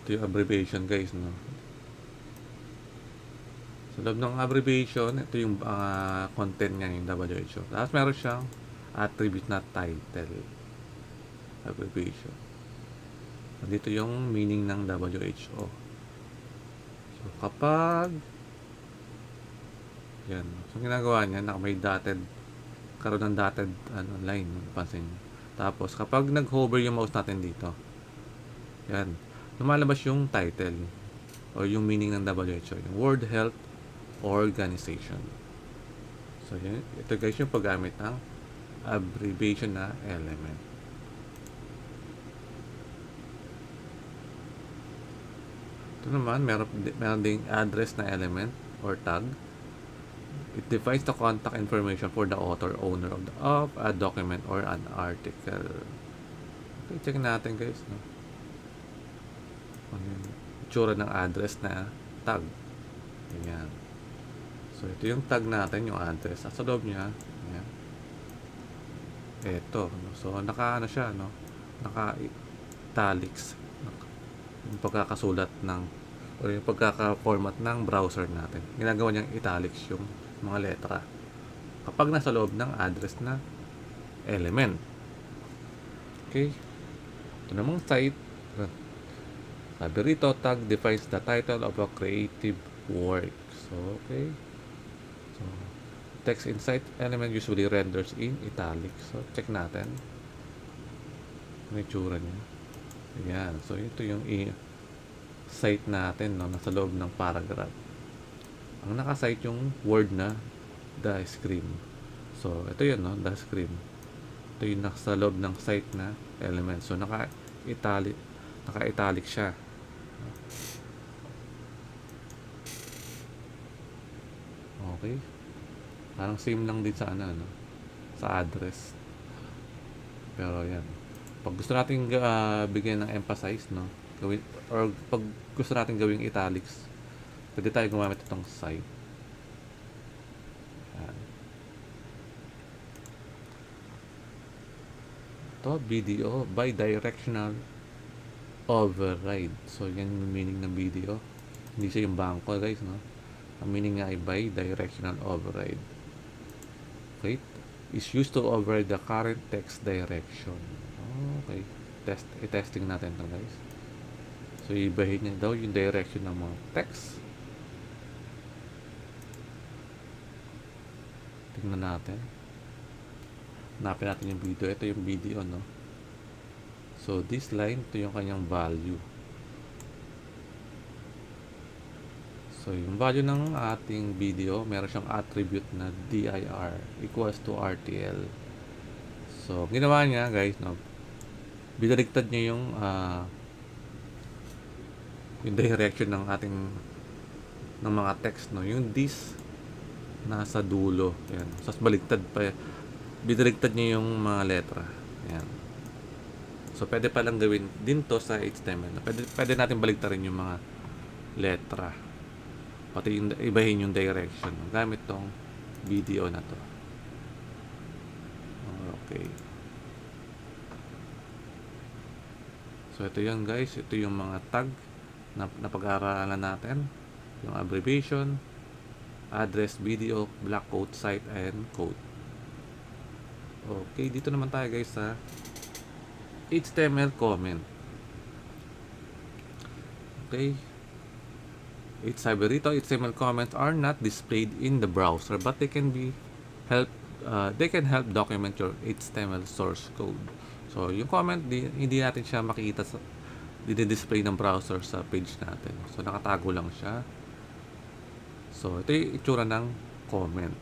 Ito yung abbreviation guys, no? Sa loob ng abbreviation, ito yung content niya, yung WHO. Tapos meron siyang attribute na title. Abbreviation. Dito yung meaning ng WHO. So, kapag yan. So, ginagawa niya, may dotted, karoon ng dotted line. Pansin niyo. Tapos, kapag nag-hover yung mouse natin dito, yan. Lumalabas yung title or yung meaning ng WHO, yung World Health Organization. So, yan. Ito guys yung paggamit ng abbreviation na element. Ito naman, meron ding address na element or tag. It defines the contact information for the author, owner of a document or an article. Okay, check natin guys, no? Ano yung itsura ng address na tag. Ayan. So, ito yung tag natin, yung address. Sa loob niya, ayan. Ito, no? So, naka-ano siya, no? Naka-italics. Yung pagkakasulat ng o yung pagkaka-format ng browser natin. Ginagawa niyang italics yung mga letra kapag nasa loob ng address na element. Okay. Ito namang site. Sabi rito, tag defines the title of a creative work. So, okay. So, text inside element usually renders in italics. So, check natin. Ano yung tsura niya. Ayan. So, ito yung site natin, no, nasa loob ng paragraph. Ang naka-site yung word na the screen. So, ito yun, no, the screen. Ito yung nasa loob ng site na element. So, naka-italic siya. Okay. Parang same lang din sa no, sa address. Pero yan. Pag gusto natin bigyan ng emphasize, no, gawin, or pag gusto natin gawing italics, pwede tayo gumamit itong site. Yan. Ito, BDO, bidirectional override. So, yan yung meaning ng BDO. Hindi siya yung bangko, guys, no? Ang meaning nga ay bidirectional override. Okay? Is used to override the current text direction. Okay. I-testing natin ito, guys. So, ibahin niya daw yung direction ng mga text. Tingnan natin. Hanapin natin yung video. Ito yung video, no? So, this line, ito yung kanyang value. So, yung value ng ating video, meron siyang attribute na dir equals to RTL. So, ginawa niya, guys, no? Binaligtad niya yung direction ng ating ng mga text, no, yung this nasa dulo, yan, sas baligtad pa, binaligtad niya yung mga letra, yan. So pwede pa lang gawin din to sa HTML, no? Pwede natin baligtarin yung mga letra, pati ibahin yung direction, no? Gamit tong video na to. Okay. So ito yan, guys, ito yung mga tag na pag-aaralan natin, yung abbreviation, address, video, block quote, site, and code. Okay, dito naman tayo, guys, sa HTML comment. Okay, sabi rito, HTML comments are not displayed in the browser, but they can help document your HTML source code. So yung comment, hindi natin siya makikita sa display ng browser sa page natin. So, nakatago lang siya. So, ito yung itsura ng comment.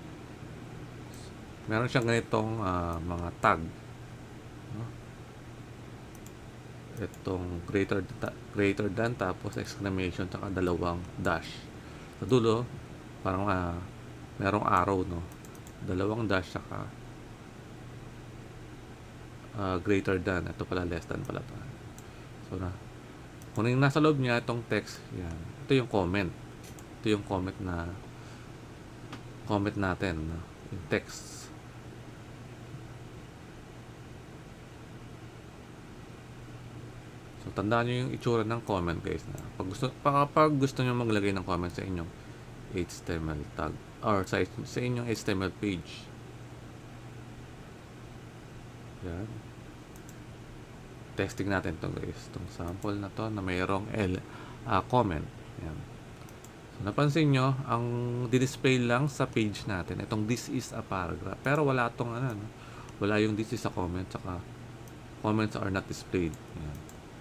Meron siyang ganitong mga tag. No? Itong greater than, tapos exclamation, tsaka dalawang dash. Sa dulo, parang merong arrow, no? Dalawang dash, tsaka greater than. Ito pala, less than pala ito. So, kung yung nasa loob niya, itong text, yan. Ito yung comment. Ito yung comment natin, no? Yung text. So, tandaan nyo yung itsura ng comment, guys. Na pag gusto nyo maglagay ng comment sa inyong HTML tag, or sa inyong HTML page. Yan. Testing natin to, guys, itong sample na to na mayroong comment. Yan. So, napansin nyo, ang di-display lang sa page natin itong this is a paragraph, pero wala itong wala yung this is a comment, saka comments are not displayed. Yan.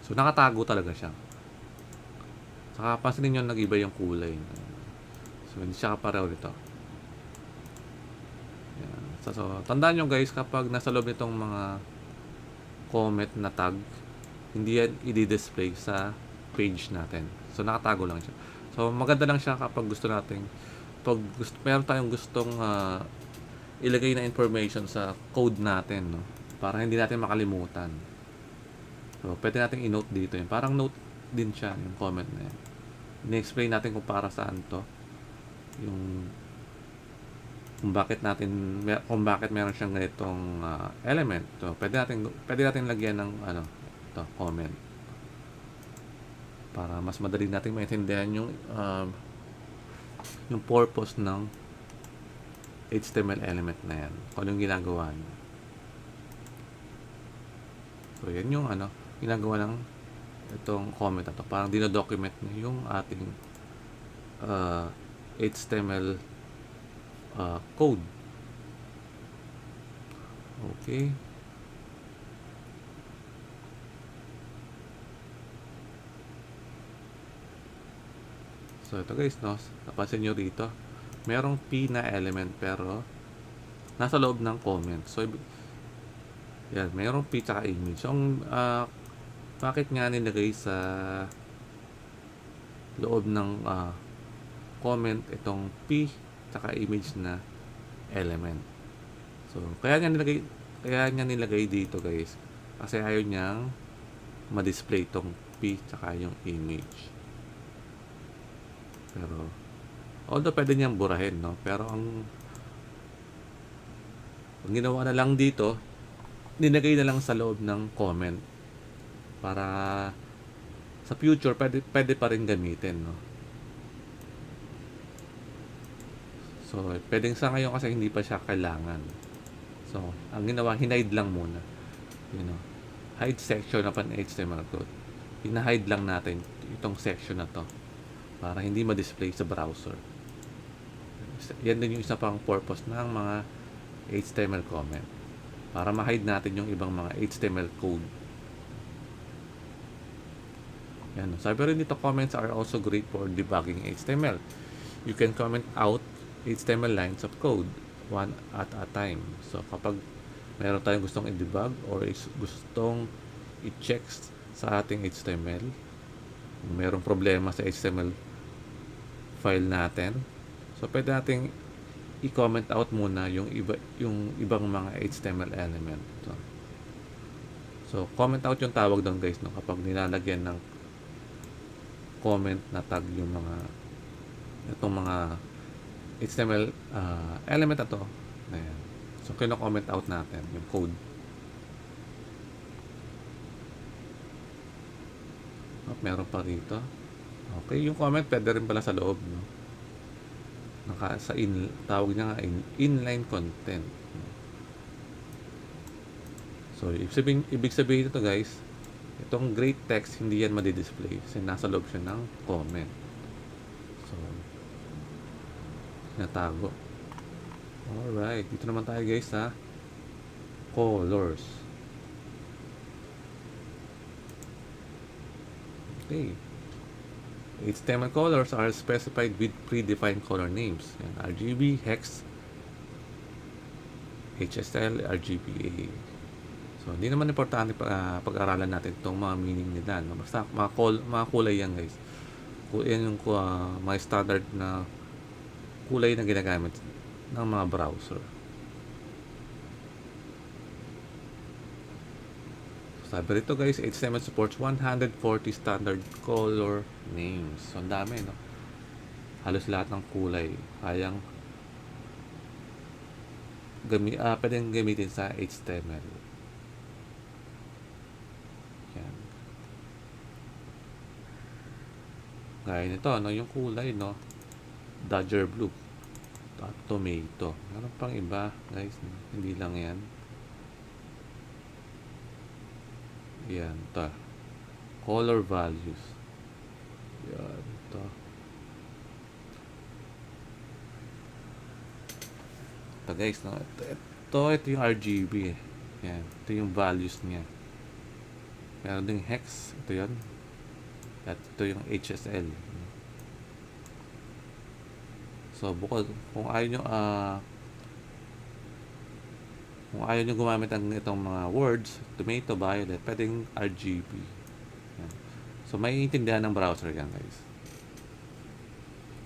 So nakatago talaga siya, saka pansinin nyo, nag-iba yung kulay. So hindi siya kapareho nito. Yan. So, tandaan nyo guys, kapag nasa loob nitong mga comment na tag, hindi yan i-display sa page natin. So, nakatago lang siya. So, maganda lang siya kapag gusto nating, pag meron tayong gustong ilagay na information sa code natin, no? Para hindi natin makalimutan. So, pwede natin i-note dito yun. Parang note din siya, yung comment na yan. Ini-explain natin kung para saan to. Yung kung bakit meron siyang ganitong element. So, pwede natin lagyan ng comment para mas madali nating maintindihan yung purpose ng HTML element na yan. Kung anong ginagawa niya. So, yan yung ginagawa ng itong comment na to. Parang dinodocument niya yung ating HTML code. Okay. So, ito guys, no? Napansin nyo dito. Merong P na element pero nasa loob ng comment. So, yan. Merong P tsaka image. So, bakit nga nilagay sa loob ng comment itong P tsaka image na element. So, kaya niya nilagay dito guys. Kasi ayaw niyang ma-display itong P tsaka yung image. Pero, although pwede niyang burahin, no? Pero ang ginawa na lang dito, nilagay na lang sa loob ng comment. Para sa future, pwede pa rin gamitin, no? So, pwedeng sa ngayon kasi hindi pa siya kailangan. So, ang ginawa, hinide lang muna. You know, hide section na HTML code. Hina-hide lang natin itong section na to para hindi ma-display sa browser. Yan din yung isa pang purpose ng mga HTML comment. Para ma-hide natin yung ibang mga HTML code. Yan. Sabi rin dito, comments are also great for debugging HTML. You can comment out HTML lines of code one at a time. So, kapag meron tayong gustong i-debug or gustong i-check sa ating HTML, merong problema sa HTML file natin, so pwede nating i-comment out muna yung ibang mga HTML element. So, comment out yung tawag doon guys, no? Kapag nilalagyan ng comment na tag yung itong mga HTML element na to. Ayan. So, kino-comment out natin yung code. Meron pa rito. Okay, yung comment pwede rin pala sa loob, no? Tawag niya nga inline content. So, ibig sabihin ito guys, itong great text hindi yan madi-display kasi nasa loob siya ng comment. So, natago. Alright, dito naman tayo guys sa colors. Okay. HTML colors are specified with predefined color names. Yan, RGB, hex, HSL, RGBA. So, hindi naman importante pag-aralan natin itong mga meaning nila. No? Basta mga kulay yan guys. Yan yung mga standard na kulay na ginagamit ng mga browser. Sabi rito guys, HTML supports 140 standard color names. So, ang dami, no? Halos lahat ng kulay kayang pwedeng gamitin sa HTML. Yan. Gaya nito, no? Yung kulay, no? Dodger blue. Tomato. Meron pang iba, guys. Hindi lang yan. Yan, to. Color values. Yan, to. Ito guys, no? Ito yung RGB. Yan, ito yung values niya. Meron ding hex. Ito yun. At ito yung HSL. So, bukod, kung ayaw nyo Kung ayaw nyo gumamit ng itong mga words, tomato, violet, pwedeng RGB. Yan. So, may intindihan ng browser yan, guys.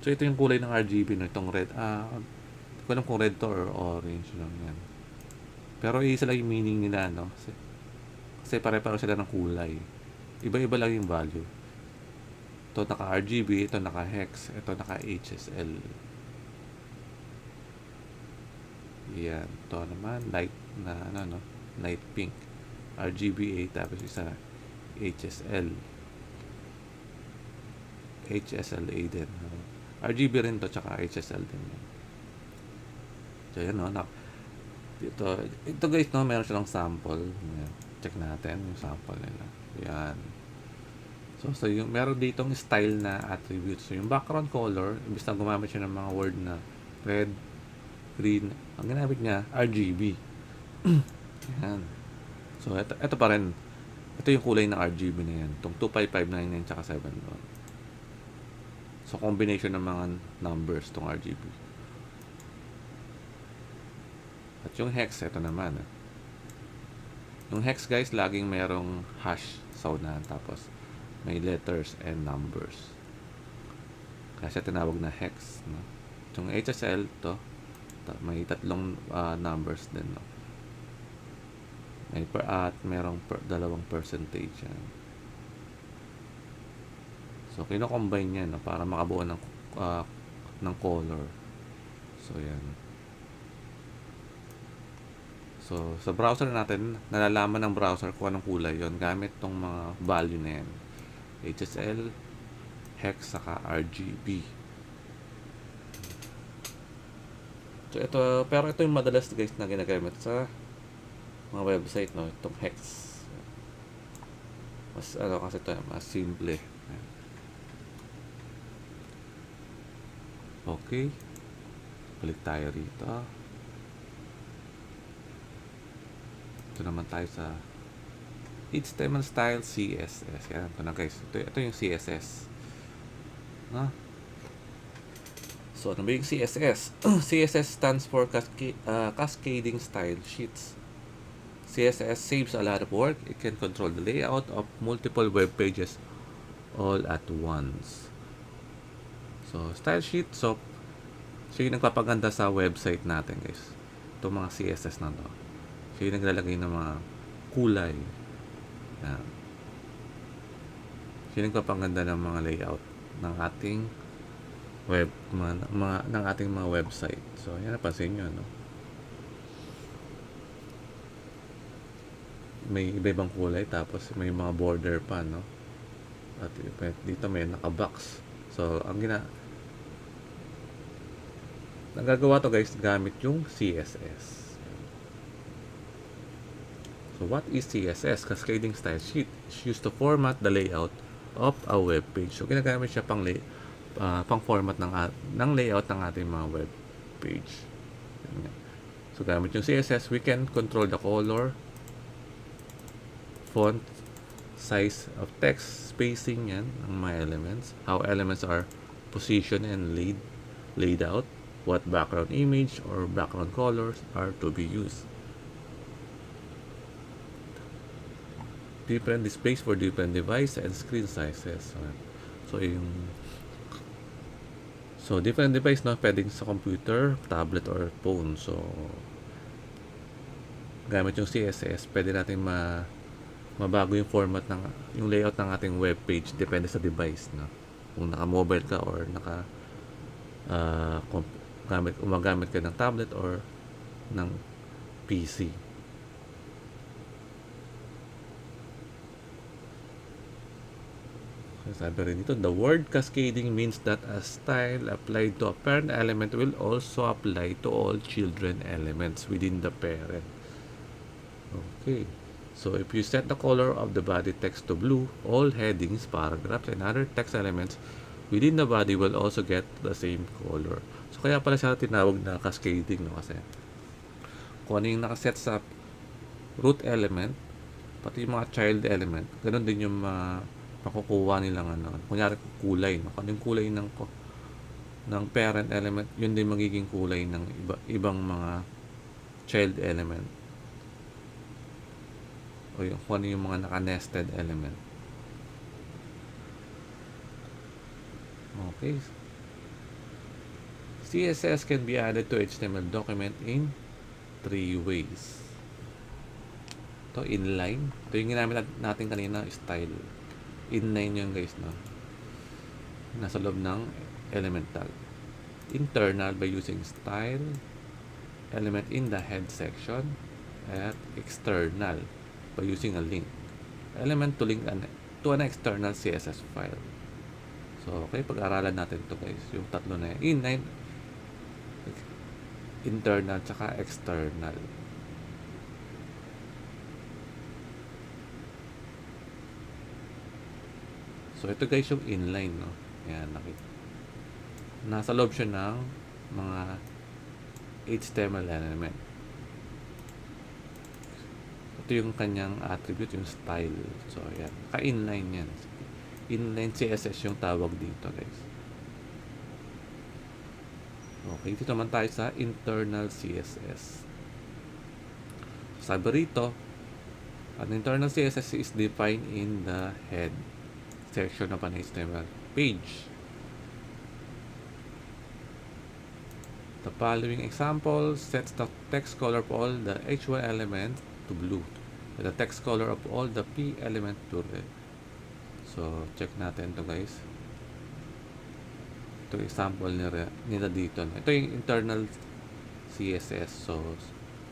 So, ito yung kulay ng RGB, no? Itong red. Hindi ko alam kung red to or orange lang yan. Pero isa lang yung meaning nila, no? Kasi pare-paro sila ng kulay. Iba-iba lang yung value. Ito naka-RGB, ito naka-hex, ito naka-HSL. Yan. Ito naman, light na, ano, no? Light pink. RGBA, tapos isa HSL. HSLA din. RGB rin to, tsaka HSL din. So, yan, no? Ito guys, no? Meron silang sample. Yan. Check natin yung sample nila. Yan. So yung meron ditong style na attributes. So, yung background color, imbis na gumamit siya ng mga word na red, green, ang ginamit niya, RGB. Yan. So, ito pa rin. Ito yung kulay ng RGB na yan. Itong 25599 tsaka 7. So, combination ng mga numbers itong RGB. At yung hex, ito naman. Yung hex, guys, laging merong hash sa unahan. Tapos, may letters and numbers. Kasi tinawag na hex. No? Yung HSL, to may tatlong numbers din. No? At merong dalawang percentage yan. So, kino-combine yan, no, para makabuo ng color. So, yan. So, sa browser natin, nalalaman ng browser kung anong kulay yon gamit tong mga value na yan. HSL, hex, saka RGB. So, pero ito yung madalas, guys, na ginagamit sa mga website, no? Itong hex. Kasi ito, mas simple. Okay. Balik tayo rito. Ito naman tayo sa HTML style CSS. Yan, ito na, guys. Ito yung CSS. So, ano ba yung CSS? CSS stands for Cascading Style Sheets. CSS saves a lot of work. It can control the layout of multiple web pages all at once. So, style sheet. So, siya yung nagpapaganda sa website natin, guys. Itong mga CSS na to. Siya yung naglalagay ng mga kulay. Yan. Siya yung nagpapaganda ng mga layout ng ating ng ating mga website. So, yan, napansin nyo, no? May iba-ibang kulay, tapos may mga border pa, no? At dito may naka-box. So, nagagawa to, guys, gamit yung CSS. So, what is CSS? Cascading Style Sheet. It's used to format the layout of a web page. So, ginagamit siya pang format ng layout ng ating mga web page. So, gamit yung CSS, we can control the color, font, size of text, spacing yan, ng mga elements, how elements are positioned and laid out, what background image or background colors are to be used. Different displays for different device and screen sizes. So, different device, no? Pwedeng sa computer, tablet, or phone. So, gamit yung CSS, pwede natin mabago yung format yung layout ng ating web page depende sa device, no? Kung naka-mobile ka or gumagamit ka ng tablet or ng PC. Sabi rin dito, the word cascading means that a style applied to a parent element will also apply to all children elements within the parent. Okay. So, if you set the color of the body text to blue, all headings, paragraphs, and other text elements within the body will also get the same color. So, kaya pala siya tinawag na cascading, no? Kasi kung ano yung nakaset sa root element, pati yung mga child element, ganun din yung makukuha nilang kunyari kulay, no? Kung yung kulay ng parent element, yun din magiging kulay ng ibang mga child element. o yung kung ano yung mga naka-nested element. Okay. CSS can be added to HTML document in 3 ways. Ito, inline. Ito yung ginamit natin kanina, style. Inline yun guys, no? Nasa loob ng element tag. Internal by using style element in the head section, at external by using a link element to link to an external CSS file. So, okay, pag-aralan natin to guys, yung tatlo na yan. Inline, internal, tsaka external. So, ito guys yung inline, no? Yan, nakita. Nasa loob siya ng mga HTML element. Ito yung kanyang attribute, yung style. So, yan. Ka-inline yan. Inline CSS yung tawag dito, guys. Okay, dito naman tayo sa internal CSS. Sabi rito, an internal CSS is defined in the head section of an HTML page. The following example sets the text color of all the H1 elements to blue, and the text color of all the P element to red. So, check natin to guys. Ito yung example nila dito. Ito yung internal CSS. So,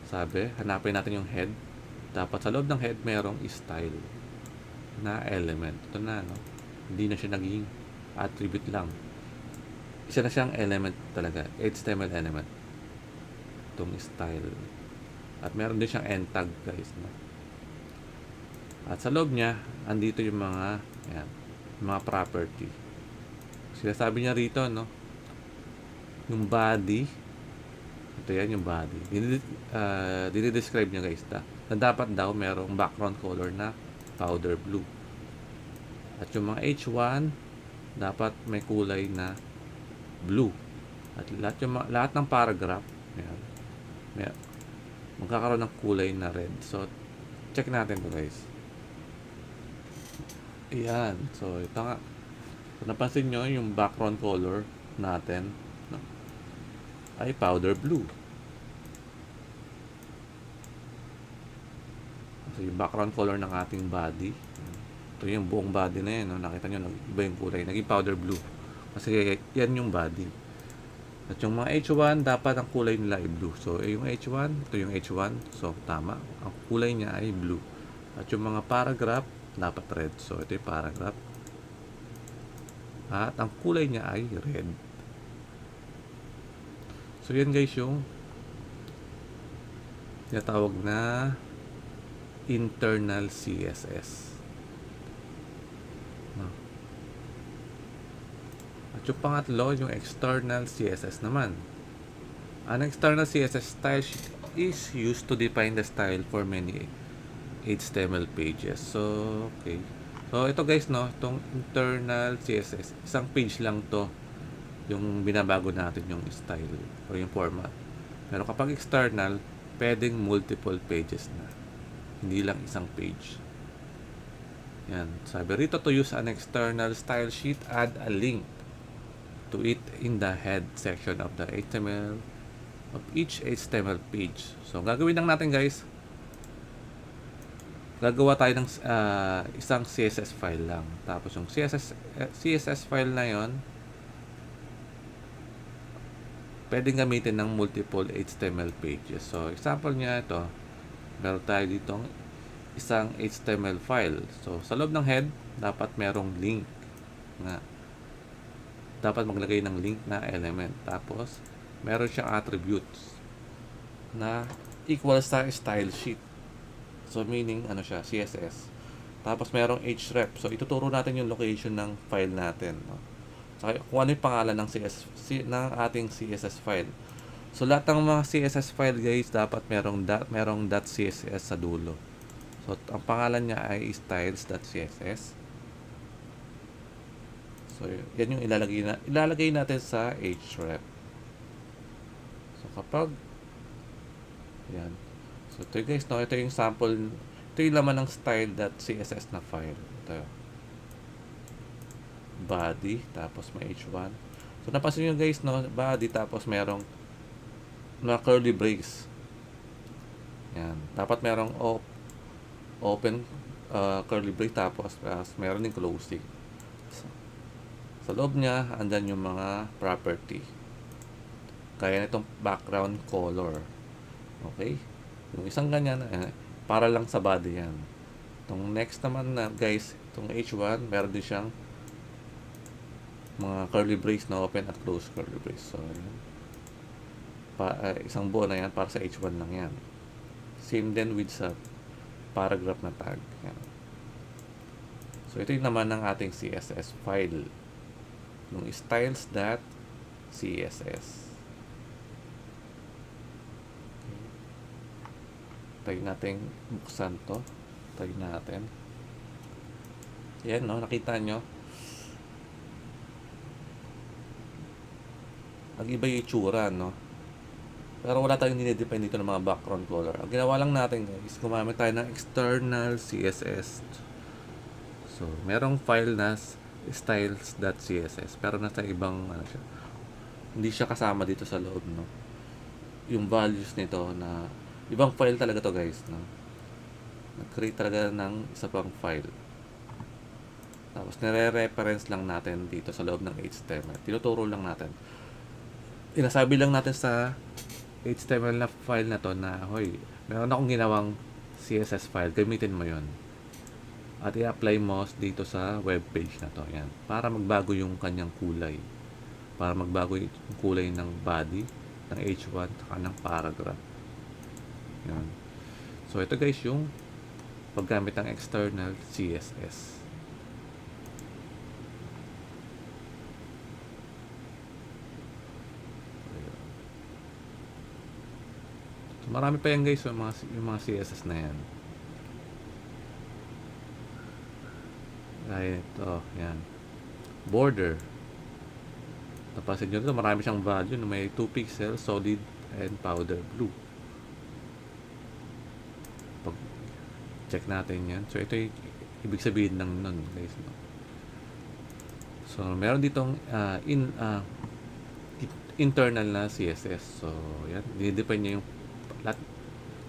sabi, hanapin natin yung head. Dapat sa loob ng head, merong style na element. Ito na, no? Hindi na siya naging attribute lang. Isa na siyang element talaga. HTML element. Itong style. At meron din siyang end tag, guys. No? At sa loob niya, andito yung mga, yan, mga property. Sinasabi niya rito, no? Yung body, ito yan yung body. Dinidescribe niya guys na dapat daw merong background color na powder blue. At yung mga H1, dapat may kulay na blue. At lahat ng paragraph, yan, magkakaroon ng kulay na red. So, check natin to guys. Ayan. So, ito nga. Kung napansin nyo, yung background color natin, no, ay powder blue. So, yung background color ng ating body, ito yung buong body na yan, no? Nakita nyo, iba yung kulay, naging powder blue. Kasi yan yung body. At yung mga H1, dapat ang kulay nila ay blue. So, yung H1, ito yung H1. So, tama. Ang kulay niya ay blue. At yung mga paragraph, dapat red. So, ito yung paragraph. At ang kulay niya ay red. So, yan guys yung tinatawag na internal CSS. No. At yung pangatlo, yung external CSS naman. An external CSS style sheet is used to define the style for many HTML pages. So, okay. So, ito guys, no, itong internal CSS, isang page lang to yung binabago natin yung style o yung format. Pero kapag external, pwedeng multiple pages na. Hindi lang isang page. Yan. Sabi rito, to use an external style sheet, add a link to it in the head section of the HTML of each HTML page. So, gagawin lang natin guys, gagawa tayo ng isang CSS file lang. Tapos yung CSS file na yon, pwedeng gamitin ng multiple HTML pages. So, example niya ito, meron tayo dito isang HTML file. So, sa loob ng head, dapat merong link na dapat maglagay ng link na element. Tapos, meron siyang attributes na equal sa style sheet. So, meaning, ano siya, CSS. Tapos, merong href. So, ituturo natin yung location ng file natin. No? Saka, kung ano yung pangalan ng ng ating CSS file. So, lahat ng mga CSS file, guys, dapat merong .css sa dulo. So, ang pangalan niya ay styles.css. So, yan yung ilalagay natin sa href. So, kapag yan. So, ito guys, no, ito yung sample Ito yung laman ng style.css na file. Ito. Body, tapos may h1. So, napansin nyo guys, no? Body, tapos merong na curly brace. Yan. Dapat merong open curly brace, tapos meron din closing. Sa loob niya, andyan yung mga property. Kaya nitong background color. Okay? Yung isang ganyan, para lang sa body yan. Itong next naman na guys, itong H1, meron din siyang mga curly brace na open at close curly brace. So, yan. Isang buo na yan, para sa H1 lang yan. Same din with sa paragraph na tag. Yan. So, ito yung naman ng ating CSS file. Yung styles.css. Try natin buksan to. Try natin. Yan, no? Nakita nyo. Nag-iba yung itsura, no? Pero wala tayong dinidepend dito ng mga background color. Ang ginawa lang natin, guys, gumamit tayo ng external CSS. So, merong file na styles.css, pero nasa ibang, siya. Hindi siya kasama dito sa loob, no? Yung values nito na, ibang file talaga to guys, no? Nag-create talaga ng isa pang file. Tapos, nire-reference lang natin dito sa loob ng HTML. Tinuturo lang natin. Inasabi lang natin sa HTML na file na to na, hoy, meron akong ginawang CSS file, gamitin mo yon. At i-apply mo dito sa web page na to. Yan. Para magbago yung kanyang kulay. Para magbago yung kulay ng body, ng H1, saka ng paragraph. Yan. So, ito guys yung paggamit ng external CSS. So, marami pa yan guys yung mga CSS na yan. Ay, ito, yan. Border. Napansin nyo dito, marami siyang value na may 2 pixels, solid, and powder blue. Pag check natin yan. So, ito yung ibig sabihin ng nun, guys. No? So, meron ditong internal na CSS. So, yan. Dinidepend niya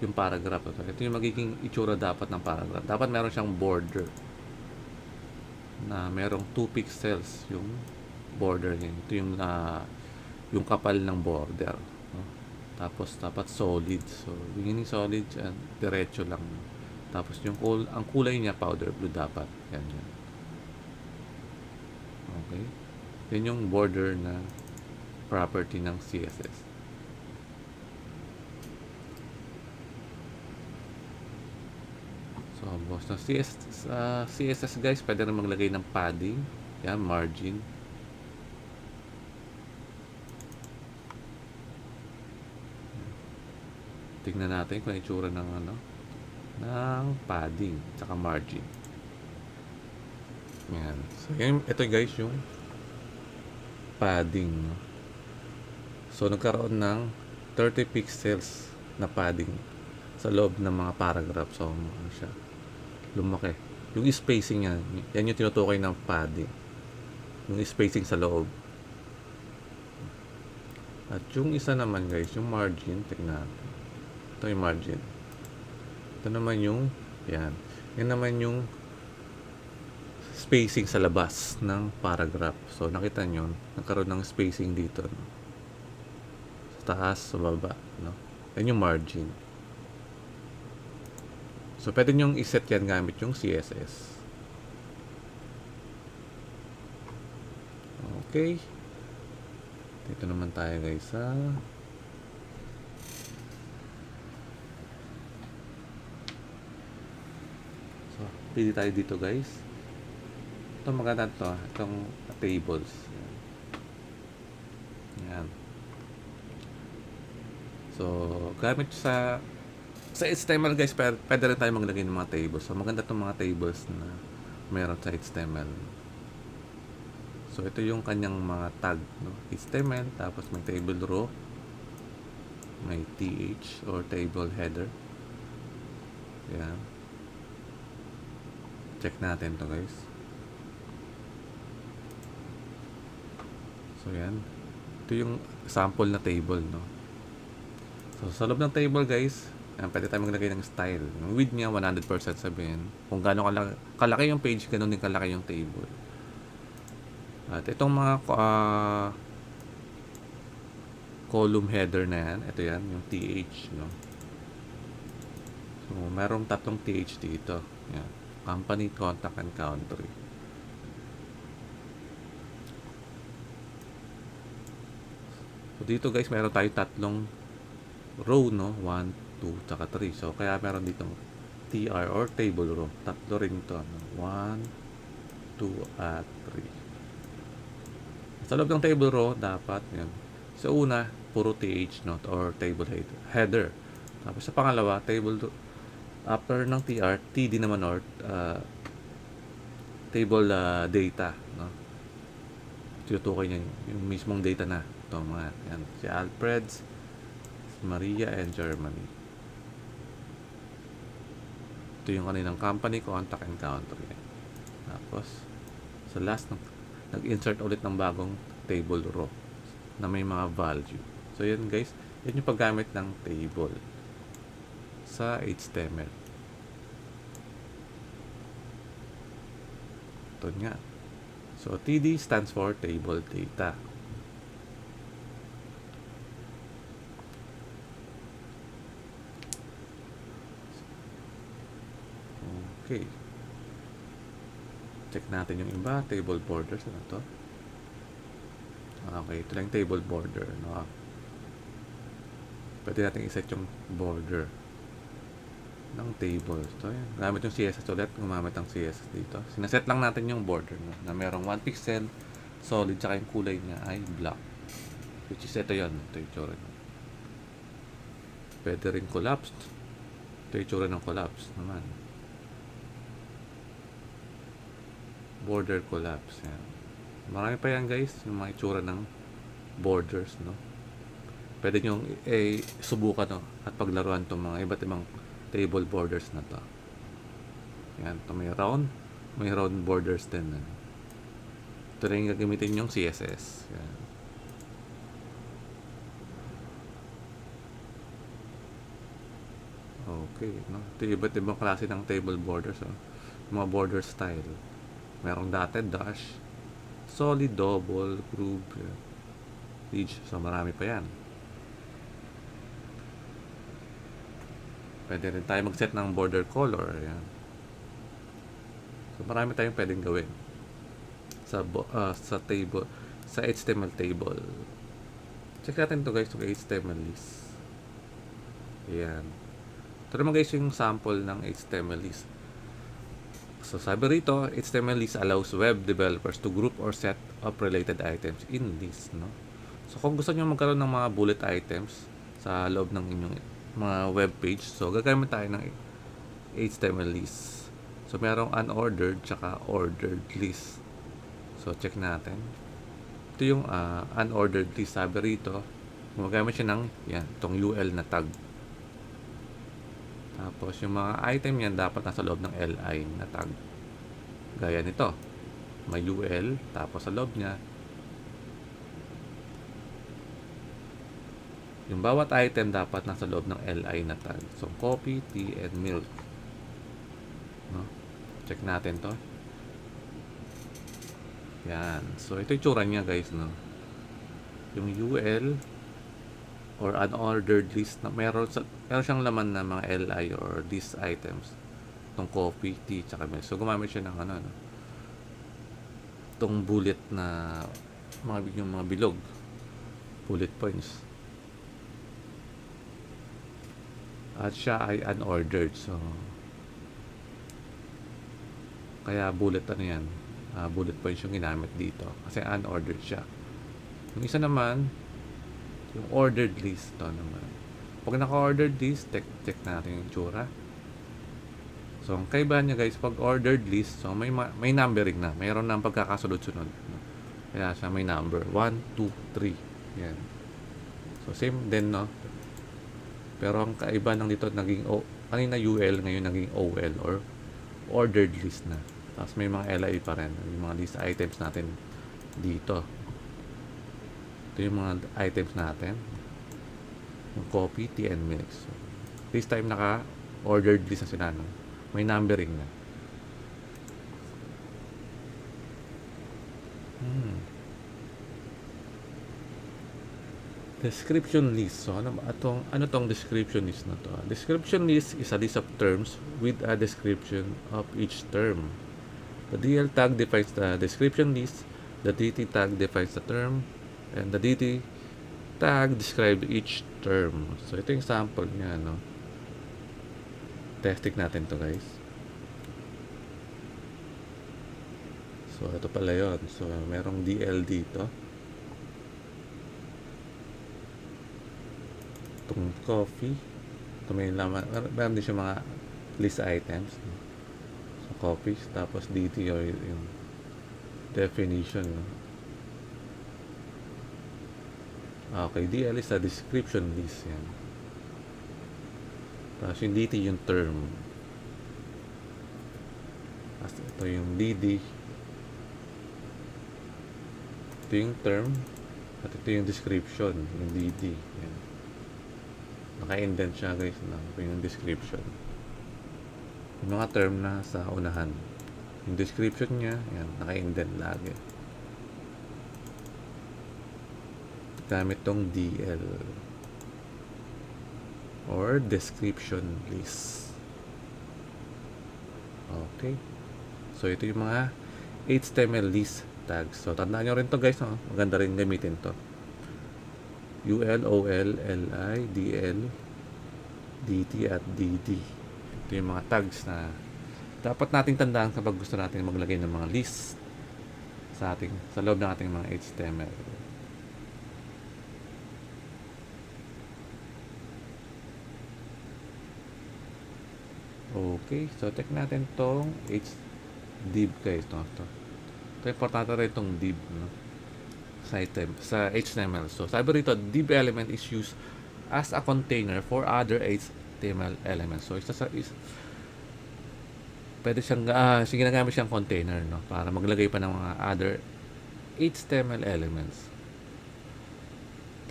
yung paragraph. Ito yung magiging itsura dapat ng paragraph. Dapat meron siyang border na merong 2 pixels yung border niya. Ito yung kapal ng border, no? Tapos dapat solid. So, beginning solid, diretso lang. Tapos ang kulay niya powder blue dapat. Yan. Okay? Yan yung border na property ng CSS. So, boss na CSS guys, pwede na maglagay ng padding. Yan, margin. Tingnan natin kung itsura ng ng padding tsaka margin. Yan. So, ito guys yung padding. So, nagkaroon ng 30 pixels na padding sa loob ng mga paragraph. So, siya? Lumaki. Yung spacing yan yung tinutukoy ng padding. Yung spacing sa loob. At yung isa naman guys, yung margin, tignan. Ito yung margin. Ito naman yung, yan. Yan naman yung spacing sa labas ng paragraph. So, nakita nyo, nagkaroon ng spacing dito. No? Sa taas, sa baba. No? Yan yung margin. So, pwede nyong iset yan gamit yung CSS. Okay. Dito naman tayo guys sa so, pili tayo dito guys. Ito maganda to. Itong tables. Yan. So, gamit sa HTML guys, pwede rin tayo maglagay ng mga tables. So, maganda itong mga tables na meron sa HTML. So, ito yung kanyang mga tag. No? HTML, tapos may table row, may th or table header. Yan. Check natin to guys. So yan. Ito yung sample na table, no? So sa loob ng table guys, pwede tayo maglagay ng style. Yung width niya 100% sabihin. Kung gaano kalaki yung page, ganoon din kalaki yung table. At itong mga column header na yan, ito yan, yung TH, no? So merong tatlong TH dito. Yan. Company, contact, and country. So dito guys, meron tayo tatlong row, no? 1, 2, tsaka 3. So kaya meron ditong TR or table row. Tatlo rin to, no? 1, 2, at 3. Sa loob ng table row, dapat yan. Sa una, puro TH, no? Or table header. Tapos sa pangalawa, table after ng TR, TD naman or table data, no? Tinutukoy niya yung mismong data na. Ito mga yan. Si Alfred's, si Maria, and Germany. Ito yung kanilang company, contact, and country. Tapos sa last, nag-insert ulit ng bagong table row na may mga value. So yan guys, yan yung paggamit ng table sa HTML. Ito nga. So TD stands for table data. Okay. Check natin yung iba. Table borders. Ano to? Okay. Ito lang table border. No? Pwede natin iset yung border ng table. So, yan. Gamit yung CSS ulit. Gumamit ng CSS dito. Sinaset lang natin yung border. No? Na merong 1 pixel. Solid. Tsaka yung kulay niya ay black. Which is ito yun. Ito yung tsura niya. Pwede rin collapsed. Ito yung tsura ng collapsed naman. Border collapse. Yan. Marami pa yan guys, yung mga itsura ng borders, no? Pwede nyo subukan, no? At paglaruan itong mga iba't ibang table borders na to. Yan. Ito may round borders din. Ito rin yung gagamitin yung CSS. Yan. Okay, no? Ito yung iba't ibang klase ng table borders, no? Mga border style. Merong dotted dash, solid, double, groove, ridge. So marami pa yan. Pwede rin tayo mag-set ng border color. Yan. So marami tayong pwedeng gawin sa table, sa HTML table. Check natin to guys, yung HTML list. Yan. Ito naman guys yung sample ng HTML list. So sabi rito, HTML list allows web developers to group or set up related items in list, no? So kung gusto niyo magkaroon ng mga bullet items sa loob ng inyong mga web page, so gagamit tayo ng HTML list. So merong unordered tsaka ordered list. So check natin. Ito yung unordered list. Sabi rito, gumagamit siya ng yan, itong UL na tag. Tapos, yung mga item yan dapat nasa loob ng LI na tag. Gaya nito. May UL, tapos sa loob niya, yung bawat item dapat nasa loob ng LI na tag. So, coffee, tea, and milk. No? Check natin to. Yan. So, ito yung tsura niya guys, no? Yung UL or unordered list na meron siyang laman na mga LI or these items. Itong coffee, tea, tsaka milk. So gumamit siya ng itong bullet na yung mga bilog. Bullet points. At siya ay unordered. So kaya bullet bullet points yung ginamit dito. Kasi unordered siya. Yung isa naman, yung ordered list to naman. Pag naka-ordered list, check natin yung tsura. So, ang kaibahan niya guys, pag ordered list, so may numbering na. Mayroon na ang pagkakasunod-sunod. Kaya siya may number. 1, 2, 3. Yan. So, same din, no? Pero ang kaiba ng dito, kanina UL, ngayon naging OL or ordered list na. Tapos may mga LI pa rin, yung mga list items natin dito. Ito yung mga items natin. Yung coffee, tea, and milk. So, this time naka-ordered list na sila, no? May numbering na. Description list. So, ano tong description list na to? Description list is a list of terms with a description of each term. The DL tag defines the description list, the DT tag defines the term, and the DT tag describes each term. So, ito yung sample niya, no? Testing natin to, guys. So, ito pala yun. So, merong DL dito. Itong coffee. Ito may laman. Meron din siya mga list items. So, coffee. Tapos DT or yung definition. No? Okay, DL is a description list. Yan. Tapos yung DT yung term. Tapos ito yung DD. Ito yung term. At ito yung description. Yung DD. Yan. Naka-indent siya, guys, na yung description. Yung mga term na sa unahan. Yung description niya, yan, naka-indent lagi. Gamit tong DL or description list. Okay. So, ito yung mga HTML list tags. So, tandaan nyo rin to, guys, no? Maganda rin gamitin to. UL, OL, LI, DL, DT, at DD. Ito yung mga tags na dapat nating tandaan kapag gusto natin maglagay ng mga list sa loob ng ating mga HTML. Okay, so check natin tong div, guys, no? Ito importante rin itong div, no? Sa HTML. So, sabi rito, div element is used as a container for other HTML elements. So, pwede siyang, ginagamit siyang container, no? Para maglagay pa ng mga other HTML elements.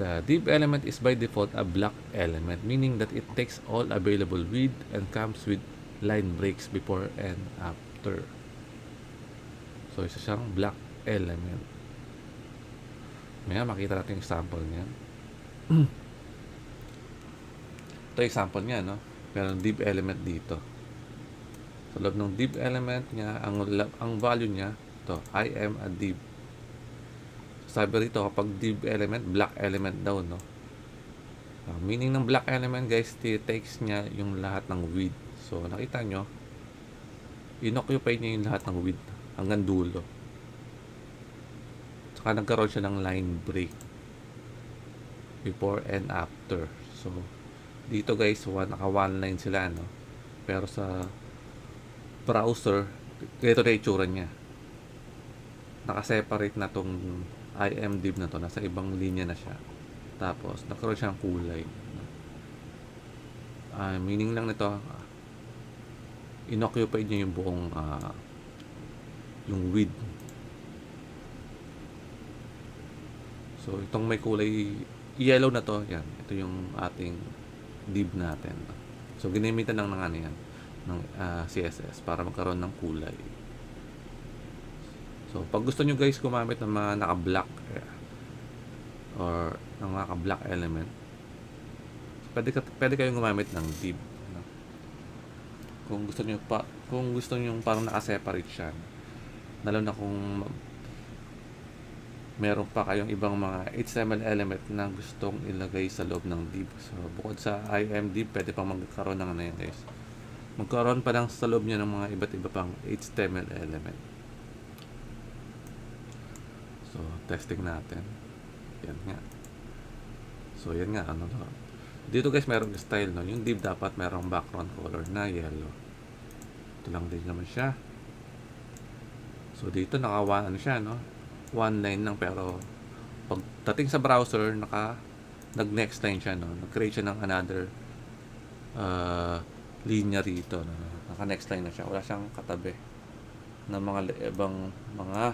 The div element is by default a block element, meaning that it takes all available width and comes with line breaks before and after. So, isa siyang block element. Ngayon, makita natin yung sample niya. Ito yung sample niya, no? Meron div element dito. Sa loob ng div element niya, ang value niya, ito, I am a div. Sabi rito, kapag div element, block element daw, no? Meaning ng block element, guys, takes niya yung lahat ng width. So, nakita nyo, inoccupy niya yung lahat ng width hanggang dulo. Saka nagkaroon siya ng line break before and after. So, dito, guys, naka one line sila, no? Pero sa browser, ito na itsura niya. Naka-separate na tong IM div na to. Nasa ibang linya na siya. Tapos, nagkaroon siya ng kulay. Meaning lang nito, inoccupy niya yung buong yung width. So, itong may kulay yellow na to, yan. Ito yung ating div natin. So, ginamitan lang ng yan, ng CSS para magkaroon ng kulay. So, pag gusto nyo, guys, gumamit ng mga naka-block or ng naka-block element, pwede kayong gumamit ng div. Kung gusto nyo parang naka-separate siya. Lalo na kung meron pa kayong ibang mga HTML element na gustong ilagay sa loob ng div. So, bukod sa IM div, pwede pang magkaroon ng yan, guys. Magkaroon pa lang sa loob niya ng mga iba't iba pang HTML element. So, testing natin. Yan nga. So, yan nga. Dito, guys, merong style, no? Yung div dapat merong background color na yellow. Ito lang din naman siya. So, dito naka siya, no? One line lang, pero pagdating sa browser, nag-next line siya, no? Nag-create siya ng another linya rito, no? Naka-next line na siya, wala siyang katabi ng mga ibang mga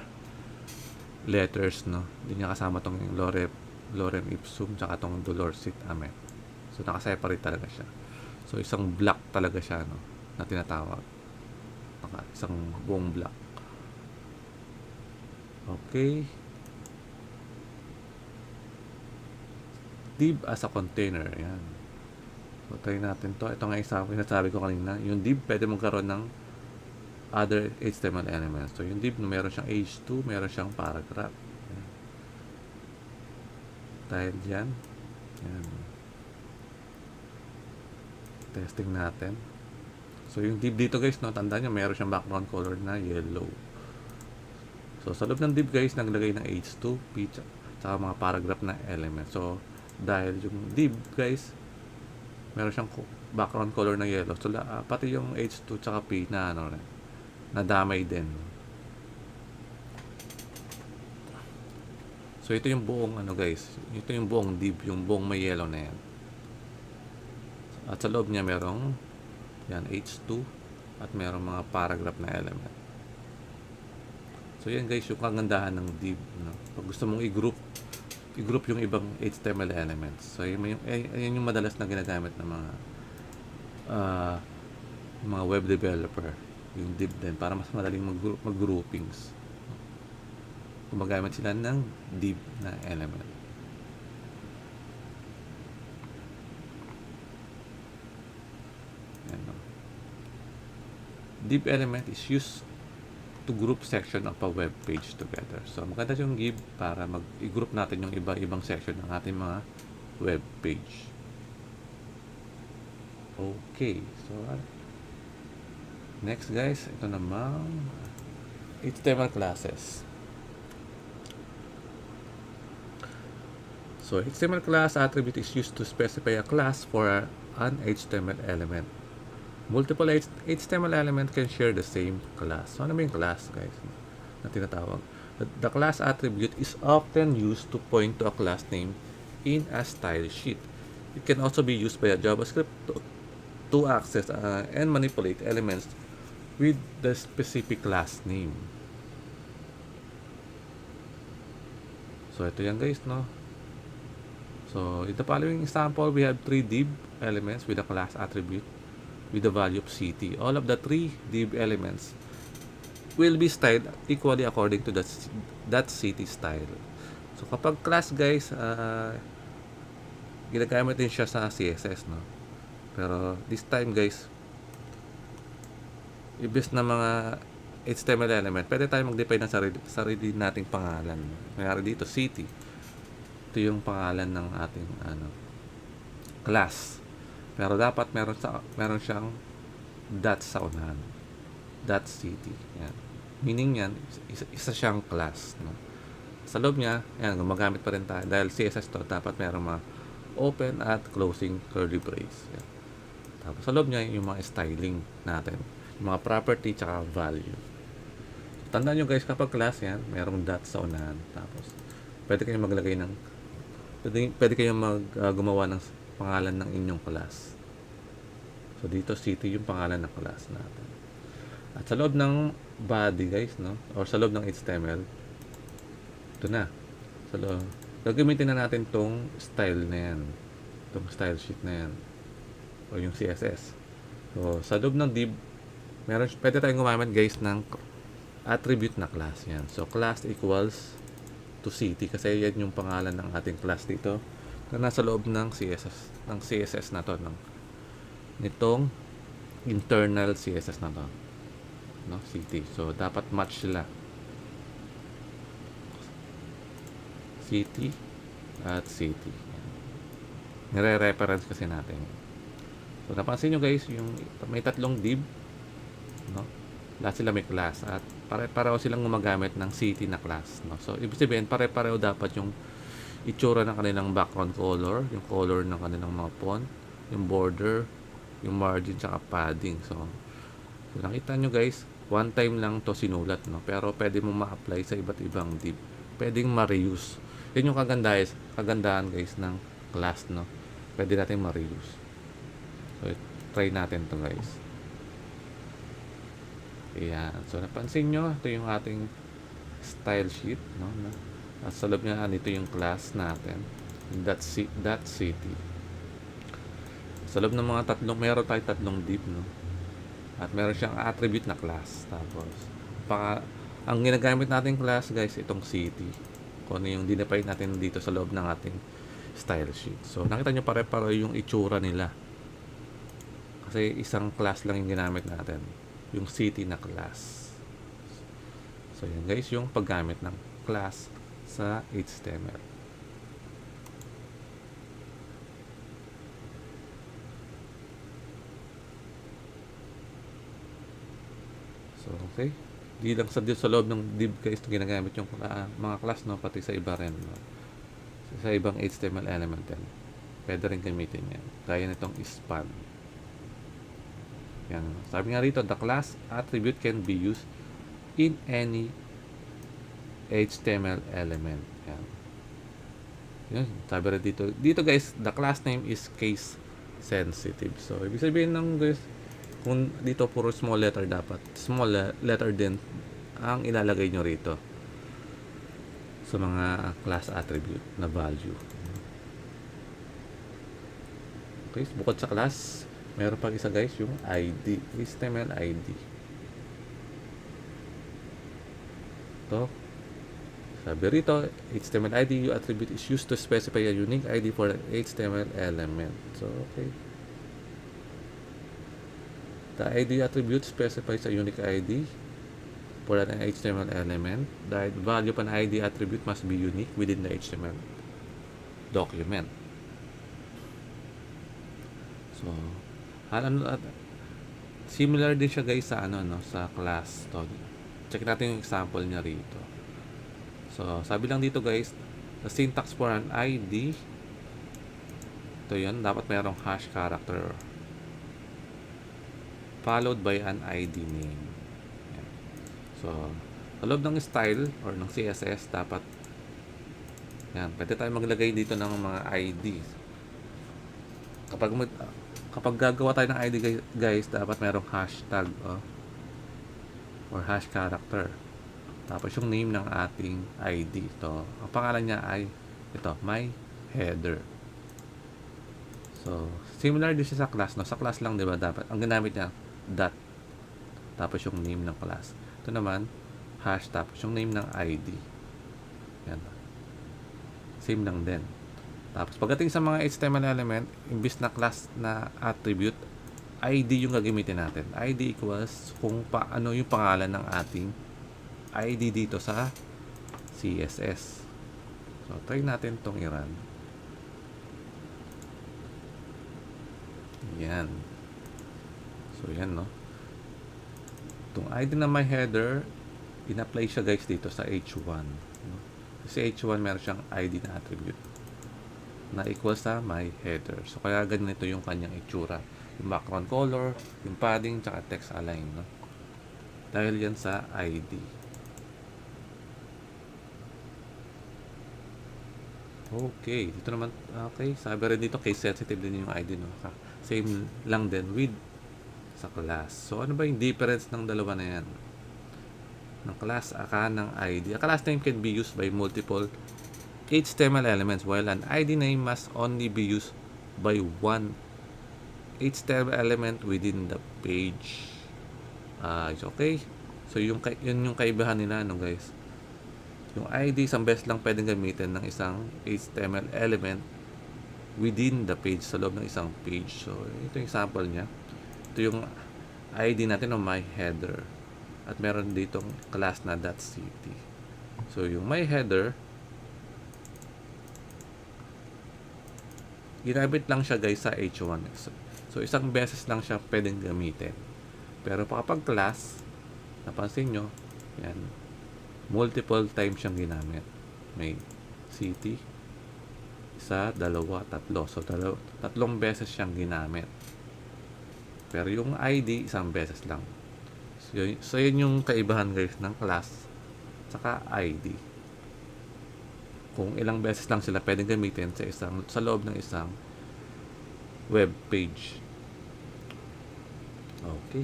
letters, no? Hindi niya kasama tong lorem ipsum tsaka tong dolor sit amen. So naka-separate talaga siya. So isang block talaga siya, no, na tinatawag. Isang buong block. Okay. Div as a container, yan. So try natin to. Ito nga isa sinasabi ko kanina, yung div pwede magkaroon ng other HTML elements. So yung div, meron siyang h2, meron siyang paragraph. Yan. Dahil dyan, yan. Testing natin. So yung div dito guys, no, tandaan nyo, meron siyang background color na yellow. So sa loob ng div guys, naglagay ng h2, p, tsaka mga paragraph na element. So dahil yung div guys, meron siyang background color na yellow. So pati yung h2 tsaka p na ano, nadamay din. So ito yung buong ano guys, ito yung buong div, yung buong may yellow na yan. At sa loob niya merong yan h2 at merong mga paragraph na element. So yan guys, yung kagandahan ng div, no? Pag gusto mong i-group yung ibang HTML elements. So yan yung madalas na ginagamit ng mga web developer, yung div din, para mas madaling mag-groupings. Gumagamit sila ng div na element. Yan, no? Div element is used to group section of a web page together. So maganda yung div para i-group natin yung iba-ibang section ng ating mga web page. Okay, so next guys, ito namang HTML classes. So HTML class attribute is used to specify a class for an HTML element. Multiple HTML element can share the same class. So ano ba yung class guys na tinatawag? The class attribute is often used to point to a class name in a style sheet. It can also be used by a JavaScript to access and manipulate elements with the specific class name. So ito yan guys, no? So in the following example, we have 3 div elements with a class attribute with the value of ct. All of the 3 div elements will be styled equally according to that ct style. So kapag class guys, ginagamit din siya sa CSS, no? Pero this time guys, ibis na mga HTML element, pwede tayo mag-define ng sarili nating pangalan. Mayroon dito ct. Ito yung pangalan ng ating class. Pero dapat meron siyang dot sa unahan. .ct. Yan. Meaning yan, isa siyang class, no? Sa loob niya, yan, gumagamit pa rin tayo. Dahil CSS to, dapat meron mga open at closing curly brace. Yan. Tapos sa loob niya, yung mga styling natin. Yung mga property tsaka value. Tandaan nyo guys, kapag class yan, merong dot sa unahan. Tapos, pwede kayong maglagay ng pwede kayong gumawa ng pangalan ng inyong class. So dito ct yung pangalan ng class natin. At sa loob ng body guys, no, or sa loob ng HTML, ito na. Sa loob, gagamitin na natin tong style na yan, tong style sheet na yan, o yung CSS. So sa loob ng div, pwede tayong gumamit guys ng attribute na class yan. So class equals to ct, kasi yan yung pangalan ng ating class dito na nasa loob ng CSS na to, nitong internal CSS na to, no, ct. So dapat match sila, ct at ct. Nire-reference kasi natin. So napansin nyo guys, yung may tatlong div, no, lahat sila may class at pare-pareho silang gumagamit ng ct na class, no? So ibig sabihin pare-pareho dapat yung itsura ng kanilang background color, yung color ng kanilang mga font, yung border, yung margin tsaka padding. So nakita nyo guys, one time lang to sinulat, no? Pero pwede mo ma-apply sa iba't ibang div, pwedeng ma-reuse. Yan yung kagandahan guys ng class, no? Pwede natin ma-reuse. So try natin to guys. Ayan. So, napansin nyo, ito yung ating style sheet. No? At sa loob niya, ito yung class natin. That city. Sa loob ng mga meron tayo tatlong div. No? At meron siyang attribute na class. Tapos, ang ginagamit natin class guys, itong city. Kung ano yung dinefine natin dito sa loob ng ating style sheet. So, nakita nyo pare-pareho yung itsura nila. Kasi isang class lang yung ginamit natin. Yung city na class. So, yan guys, yung paggamit ng class sa HTML. So, okay. Di lang sa loob ng div guys ginagamit yung mga class, no? Pati sa iba rin, no? Sa ibang HTML element yan. Pwede rin gamitin yan. Kaya nitong span. Yan. Sabi nga rito, the class attribute can be used in any HTML element. Yan. Yan. Sabi rin dito. Dito guys, the class name is case sensitive. So, ibig sabihin ng guys, kung dito puro small letter dapat. Small letter din ang ilalagay nyo rito sa mga class attribute na value. Okay, bukod sa class, meron pang isa guys, yung ID, HTML ID. Ito, sabi rito, HTML ID attribute is used to specify a unique ID for an HTML element. So, okay. The ID attribute specifies a unique ID for an HTML element. The value of an ID attribute must be unique within the HTML document. So, similar din siya guys sa sa class to. Check natin yung example niya rito. So, sabi lang dito guys, the syntax for an ID, ito yun, dapat mayroong hash character followed by an ID name. Yan. So, sa loob ng style or ng CSS, dapat yan, pwede tayo maglagay dito ng mga IDs. Kapag gagawa tayo ng ID guys, dapat mayroong hashtag or hash character. Tapos yung name ng ating ID. Ito, ang pangalan niya ay ito, my header. So, similar din siya sa class, no? Sa class lang, 'di ba, dapat ang ginamit niya dot tapos yung name ng class. Ito naman hash tapos yung name ng ID. Yan. Same lang din. Tapos pagdating sa mga HTML element, imbis na class na attribute, ID yung gagamitin natin. ID equals kung paano yung pangalan ng ating ID dito sa CSS. So, try natin tong i-run. Yan. So, yan, no? Itong ID na my header, in-apply siya guys dito sa H1. No? Kasi H1 meron siyang ID na attribute na equal sa my header. So, kaya ganito yung kanyang itsura. Yung background color, yung padding, tsaka text align. No? Dahil yan sa ID. Okay. Dito naman, okay. Sabi rin dito, case sensitive din yung ID. No? Same lang din with sa class. So, ano ba yung difference ng dalawa na yan? Ng class aka ng ID. A class name can be used by multiple HTML elements while an ID name must only be used by one HTML element within the page. Okay. So, yun yung kaibahan nila, no, guys. Yung ID, isang beses lang pwedeng gamitin ng isang HTML element within the page, sa loob ng isang page. So, ito yung example niya. Ito yung ID natin ng my header. At meron ditong class na .city. So, yung my header, ginamit lang siya guys sa H1. So, isang beses lang siya pwedeng gamitin. Pero kapag class, napansin nyo, yan, multiple times siyang ginamit. May city, isa, dalawa, tatlo. So, tatlong beses siyang ginamit. Pero yung ID, isang beses lang. So, yun yung kaibahan guys ng class saka ID. Kung ilang beses lang sila pwedeng gamitin sa loob ng isang web page. Okay.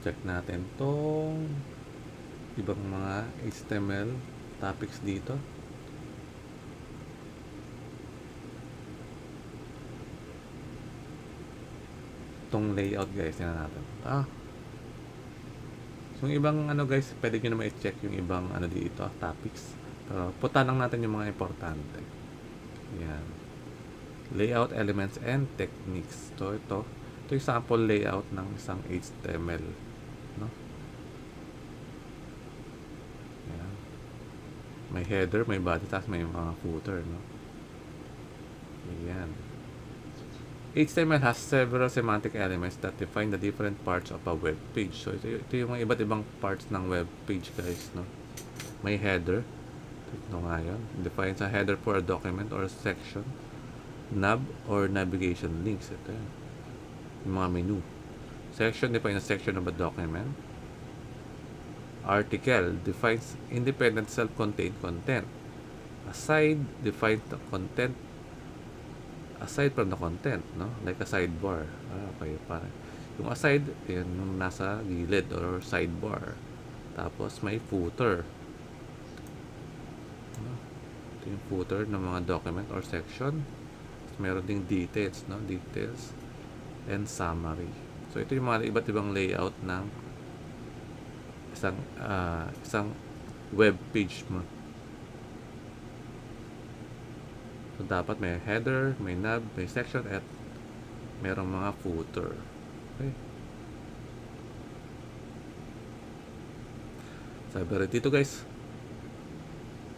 Check natin tong ibang mga HTML topics dito. Tong layout guys, tingnan natin. So yung ibang ano guys, pwede nyo naman i-check yung ibang ano dito, topics. Pero punta lang natin yung mga importante. Yan. Layout elements and techniques. So ito yung sample layout ng isang HTML, no? Yan. May header, may body, tapos may mga footer, no? Yan. HTML has several semantic elements that define the different parts of a web page. So ito yung mga iba't ibang parts ng web page guys, no? May header. Ito nga yun. Defines a header for a document or a section. Nav or navigation links. Ito yun. Yung mga menu. Section defines a section of a document. Article defines independent self-contained content. Aside defines the content aside from the content, no? Like a sidebar. Okay, parang yung aside, yan yung nasa gilid or sidebar. Tapos may footer. Ito yung footer ng mga document or section. Tapos meron ding details, no? Details and summary. So ito yung mga iba't ibang layout ng isang web page mo. So, dapat may header, may nav, may section, at merong mga footer. Okay. Sabi rin dito guys,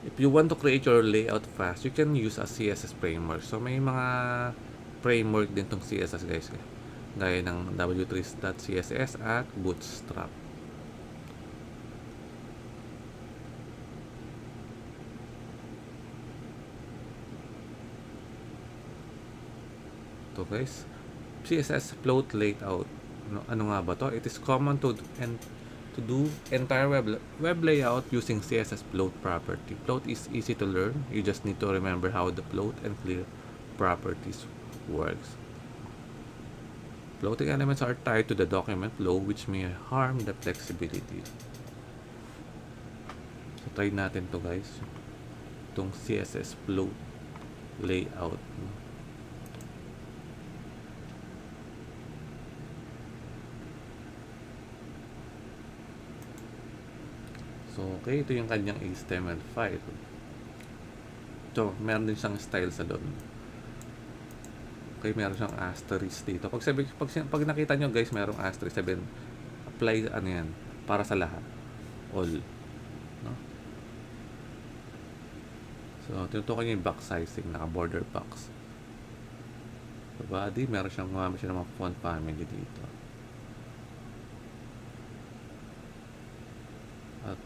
if you want to create your layout fast, you can use a CSS framework. So, may mga framework din tong CSS guys. Gaya ng w3.css at Bootstrap. Guys, CSS float layout. Ano nga ba to? It is common to do entire web layout using CSS float property. Float is easy to learn. You just need to remember how the float and clear properties works. Floating elements are tied to the document flow, which may harm the flexibility. So try natin to guys. Itong CSS float layout. So, okay, ito yung kanyang HTML5. So, meron din siyang style sa doon. Okay, meron siyang asterisk dito. Pag nakita nyo guys, merong asterisk, sabihin, apply, ano yan, para sa lahat. All. No? So, tinutukan nyo yung box sizing, naka-border box. Sa body, meron siyang gumamit siya ng mga font family dito. At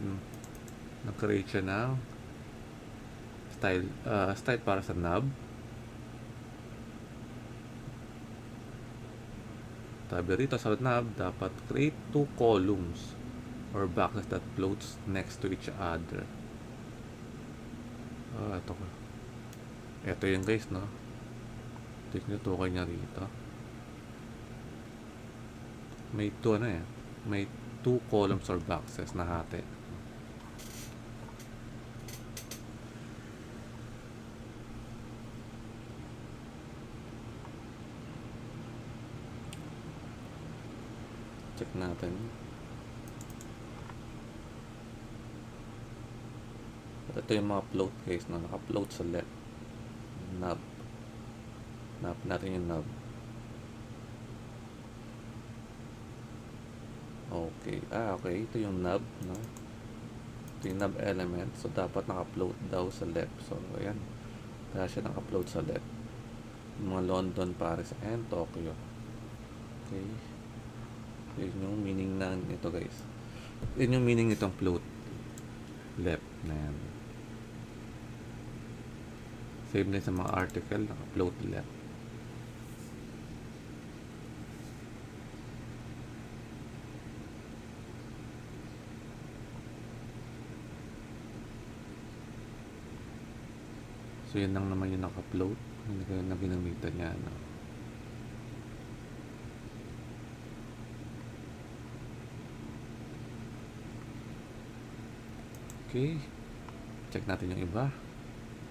nag-create siya ng style para sa knob. Sabi rito sa knob, dapat create 2 columns or boxes that floats next to each other. Ito yung guys, no? Ito yung tukoy niya rito. May 2 ano yan? May 2 columns or boxes na hati. Check natin. At ito yung mga float guys, no? Naka-float sa left. Knob. Knob natin yung knob. Okay. Okay. Ito yung knob, no? Ito yung knob element. So, dapat naka-float daw sa left. So, ayan. Kaya siya naka-float sa left. Yung mga London, Paris, and Tokyo. Okay. Yun yung meaning na ito, guys. Yun yung meaning nitong float left na yan. Same din sa mga article, naka-float left. So yun lang naman yung naka-upload. Hindi ko na ginamitan niya. No? Okay. Check natin yung iba.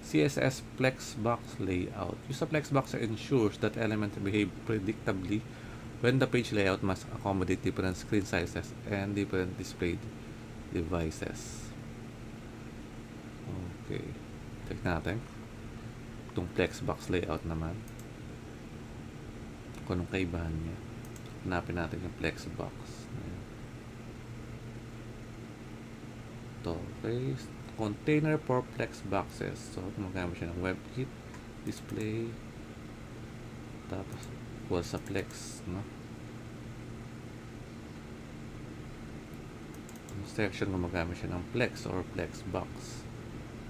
CSS Flexbox Layout. Use a Flexbox ensures that elements behave predictably when the page layout must accommodate different screen sizes and different display devices. Okay. Check natin. Itong Flexbox Layout naman. Kung anong kaibahan niya. Hanapin natin yung Flexbox. Ito. Okay. Container for Flexboxes. So, gumagamit siya ng WebKit, display, tapos equal sa Flex, no? Yung section, gumagamit siya ng Flex or Flexbox.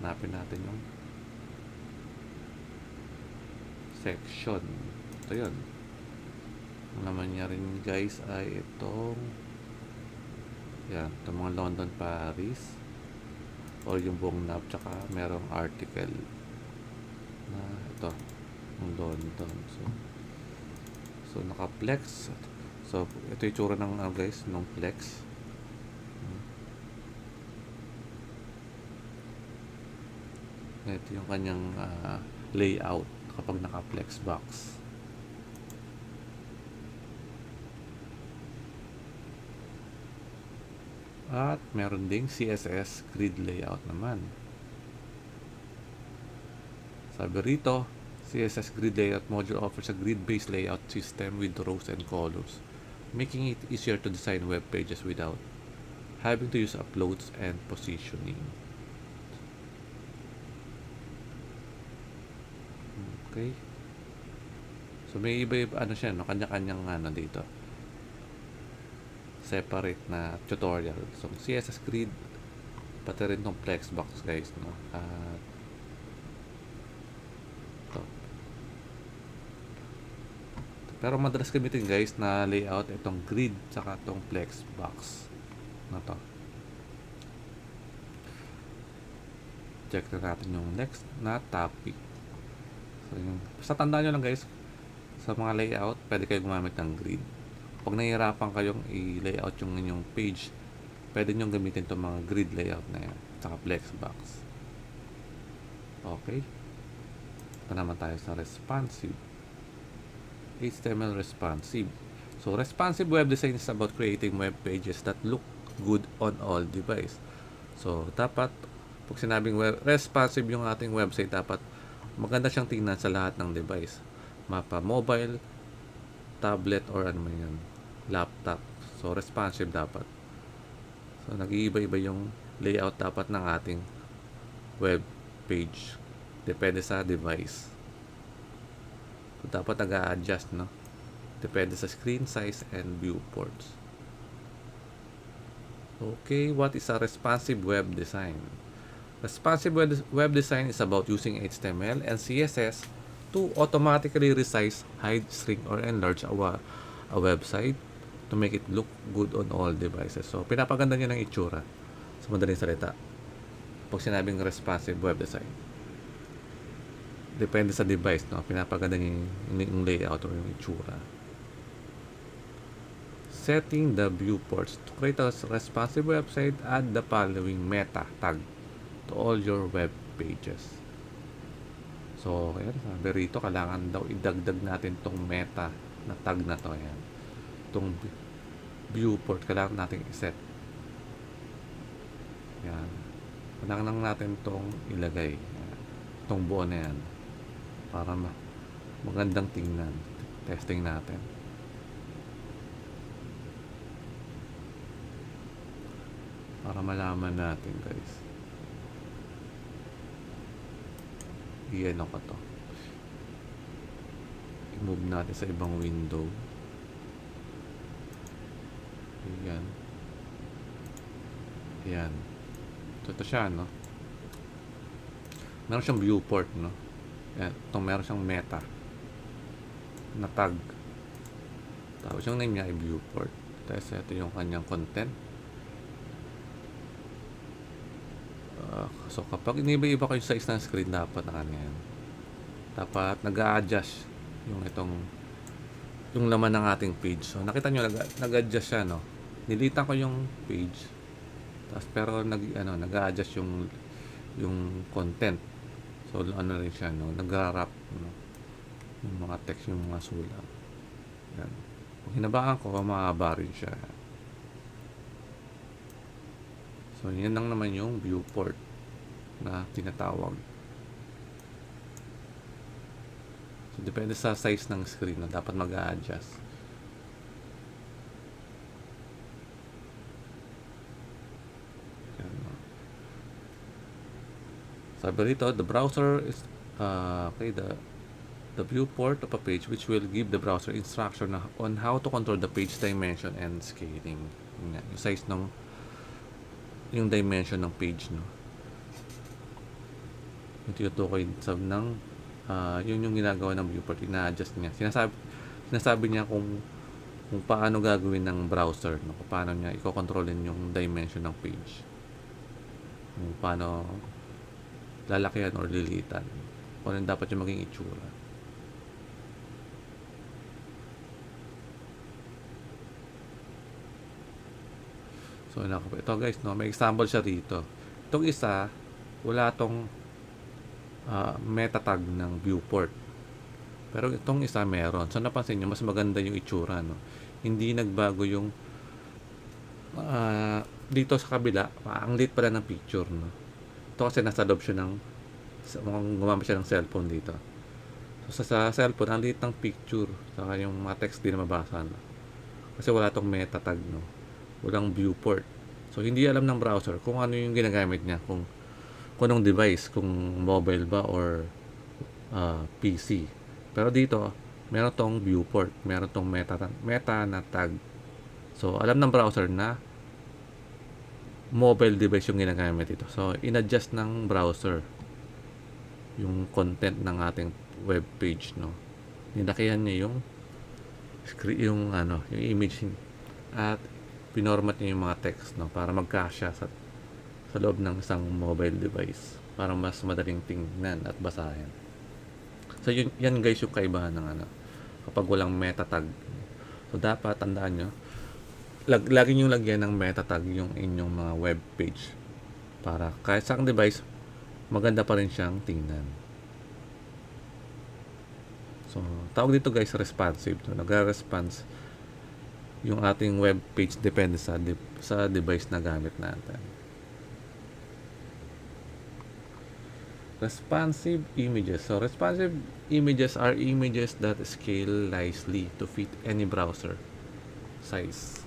Hanapin natin yung section. Ito yun. Ang naman niya rin guys ay itong yan, itong mga London, Paris or yung buong knob, tsaka merong article na ito yung London. So naka-flex. So ito yung tsura ng guys, ng flex. Ito yung kanyang layout kapag naka-flex box. At meron ding CSS grid layout naman. Sabi rito, CSS grid layout module offers a grid-based layout system with rows and columns, making it easier to design web pages without having to use uploads and positioning. Okay. So may iba-iba ano siya, no? Kanya-kanyang ano dito. Separate na tutorial. So CSS grid, pati rin tong Flexbox guys, no? Pero madalas gamitin guys na layout itong grid saka itong Flexbox na to. Check na natin yung next na topic. So yung, basta tandaan nyo lang guys, sa mga layout pwede kayo gumamit ng grid. Pag nahihirapan kayong i-layout yung inyong page, pwede nyo gamitin itong mga grid layout na yan saka Flexbox. Okay, ito naman tayo sa responsive HTML responsive. So responsive web design is about creating web pages that look good on all device. So dapat pag sinabing responsive yung ating website, dapat maganda siyang tingnan sa lahat ng device, mapa mobile, tablet, or ano man yan, laptop. So responsive dapat. So nag-iiba-iba yung layout dapat ng ating web page, depende sa device. So dapat nag-a-adjust, no? Depende sa screen size and viewports. Okay, what is a responsive web design? Responsive web design is about using HTML and CSS to automatically resize, hide, shrink, or enlarge a website to make it look good on all devices. So, pinapaganda niya ng itsura. Sa madaling salita, pag sinabing responsive web design, depende sa device, no? Pinapaganda niya yung layout or yung itsura. Setting the viewports. To create a responsive website, add the following meta tag to all your web pages. So, ayan, sabi rito, kailangan daw idagdag natin tong meta na tag na to. Ayan. Itong viewport, kailangan natin iset. Ayan. Kailangan natin tong ilagay. Ayan. Itong buo na yan. Para magandang tingnan. Testing natin. Para malaman natin, guys. I-ano ko to. I-move natin sa ibang window. Ayan. Ayan. So, ito siya, no? Meron siyang viewport, no? Ayan. Ito, meron siyang meta na tag. Tapos yung name niya ay viewport. Tapos ito yung kanyang content. So, kapag iniba-iba ko yung size ng screen, dapat na yan. Dapat nag-a-adjust yung laman ng ating page. So, nakita nyo, nag-adjust siya, no? Nilitan ko yung page. Tapos, pero nag-a-adjust yung content. So, ano rin siya, no? Nag-wrap, no? Yung mga text, yung mga sulat. Yan. Kung hinabaan ko, mahaba rin siya. So, yan lang naman yung viewport na tinatawag. So, depende sa size ng screen na dapat mag-a-adjust. Sabi rito, the browser is the viewport of a page which will give the browser instruction on how to control the page dimension and scaling. Yung size yung dimension ng page, no? Yung tinutukoy yun yung ginagawa ng viewport, ina-adjust niya. Sinasabi niya kung paano gagawin ng browser, no? Kung paano niya i-controlin yung dimension ng page. Kung paano lalakihan or lilitan. Kung ano dapat yung maging itsura. So, ito guys, no? May example siya dito. Itong isa, wala tong meta tag ng viewport. Pero itong isa meron. So, napansin nyo, mas maganda yung itsura, no? Hindi nagbago yung dito sa kabila, ang lit pala ng picture, no? Ito kasi nasa loob siya mukhang gumamit siya ng cellphone dito. So, sa cellphone, ang lit ng picture. Saka yung mga text din na mabasa, no? Kasi wala tong meta tag, no? Walang viewport. So, hindi alam ng browser kung ano yung ginagamit niya, kung anong device, kung mobile ba or PC. Pero dito, meron tong viewport, meron tong meta na tag. So, alam ng browser na mobile device yung ginagamit ito. So, in-adjust ng browser yung content ng ating web page, no? Nilakihan niya yung image at pinormat niya yung mga text, no, para magkasya sa loob ng isang mobile device para mas madaling tingnan at basahin. So, yan guys yung kaibahan ng kapag walang meta tag. So, dapat tandaan nyo, lagi nyo lagyan ng meta tag yung inyong mga web page para kahit sa device, maganda pa rin siyang tingnan. So, tawag dito guys responsive. So, nagre-response yung ating web page depende sa device na gamit natin. Responsive images. So, responsive images are images that scale nicely to fit any browser size.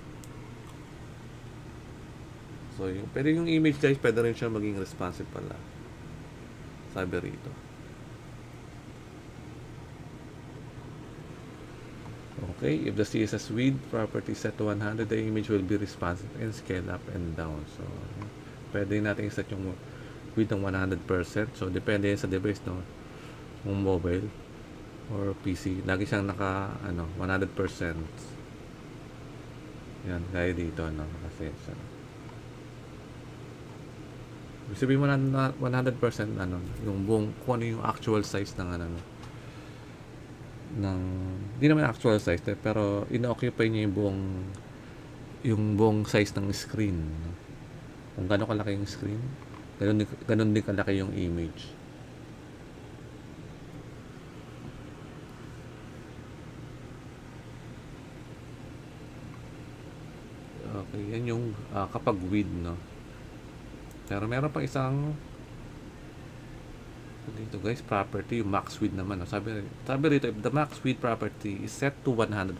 So, pero yung image guys, pwede rin siya maging responsive pala. Sabi rito. Okay, if the CSS width property set to 100, the image will be responsive and scale up and down. So, pwede natin set yung width ng 100%. So, depende sa device, no? Kung mobile or PC, lagi siyang 100%. Yan, gaya dito, no? Kasi siya. Sabihin mo na 100%, yung buong, kung ano yung actual size ng hindi naman actual size, pero ino-occupy niya yung buong size ng screen. Kung gano'n kalaki yung screen, ganun din kalaki yung image. Okay, yan yung kapag width, no? Pero meron pa isang dito guys, property, yung max width naman. No? Sabi rito, if the max width property is set to 100%,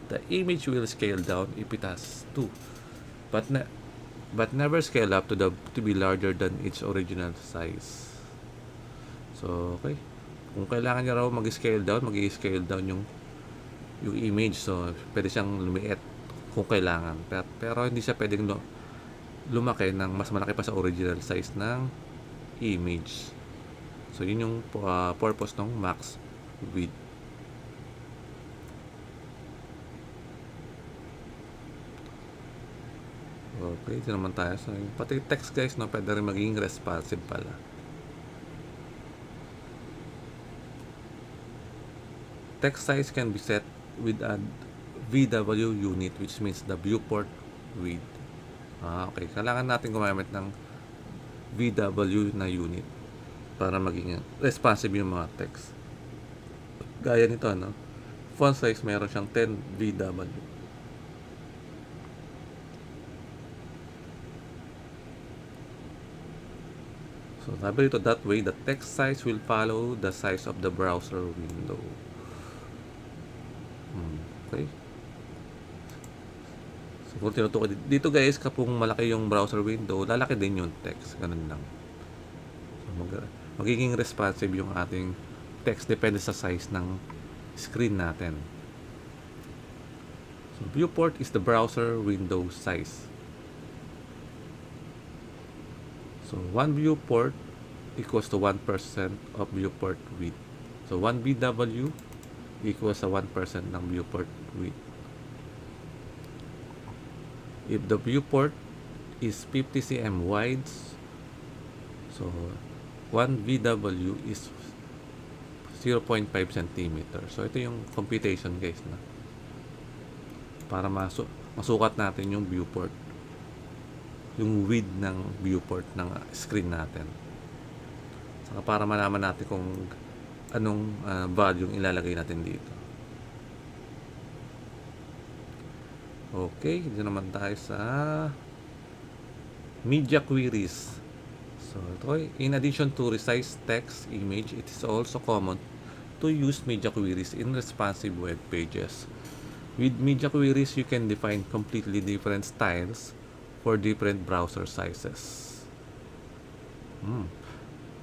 the image will scale down if it has to. But never scale up to be larger than its original size. So, okay. Kung kailangan niya raw mag-scale down, mag-scale down yung image. So, pwede siyang lumiit kung kailangan. Pero hindi siya pwedeng lumaki ng mas malaki pa sa original size ng image. So, yun yung purpose ng max width. Okay, ito naman tayo. So, pati text guys, no, pwede rin maging responsive pala. Text size can be set with a VW unit, which means the viewport width. Okay. Kailangan natin gumamit ng VW na unit para maging responsive yung mga text. Gaya nito, no? Font size, meron siyang 10 VW. So, sabi dito, that way, the text size will follow the size of the browser window. Okay. So, kung tinutukoy dito guys, kapag malaki yung browser window, lalaki din yung text. Ganun lang. So, magiging responsive yung ating text depende sa size ng screen natin. So, viewport is the browser window size. So, 1 viewport equals to 1% of viewport width. So, 1 VW equals sa 1% ng viewport width. If the viewport is 50 cm wide, so 1 VW is 0.5 cm. So, ito yung computation guys na para masukat natin yung viewport, yung width ng viewport ng screen natin. Saka para malaman natin kung anong value yung ilalagay natin dito. Okay, dito naman tayo sa media queries. So, ito, in addition to resize text, image, it is also common to use media queries in responsive web pages. With media queries, you can define completely different styles for different browser sizes.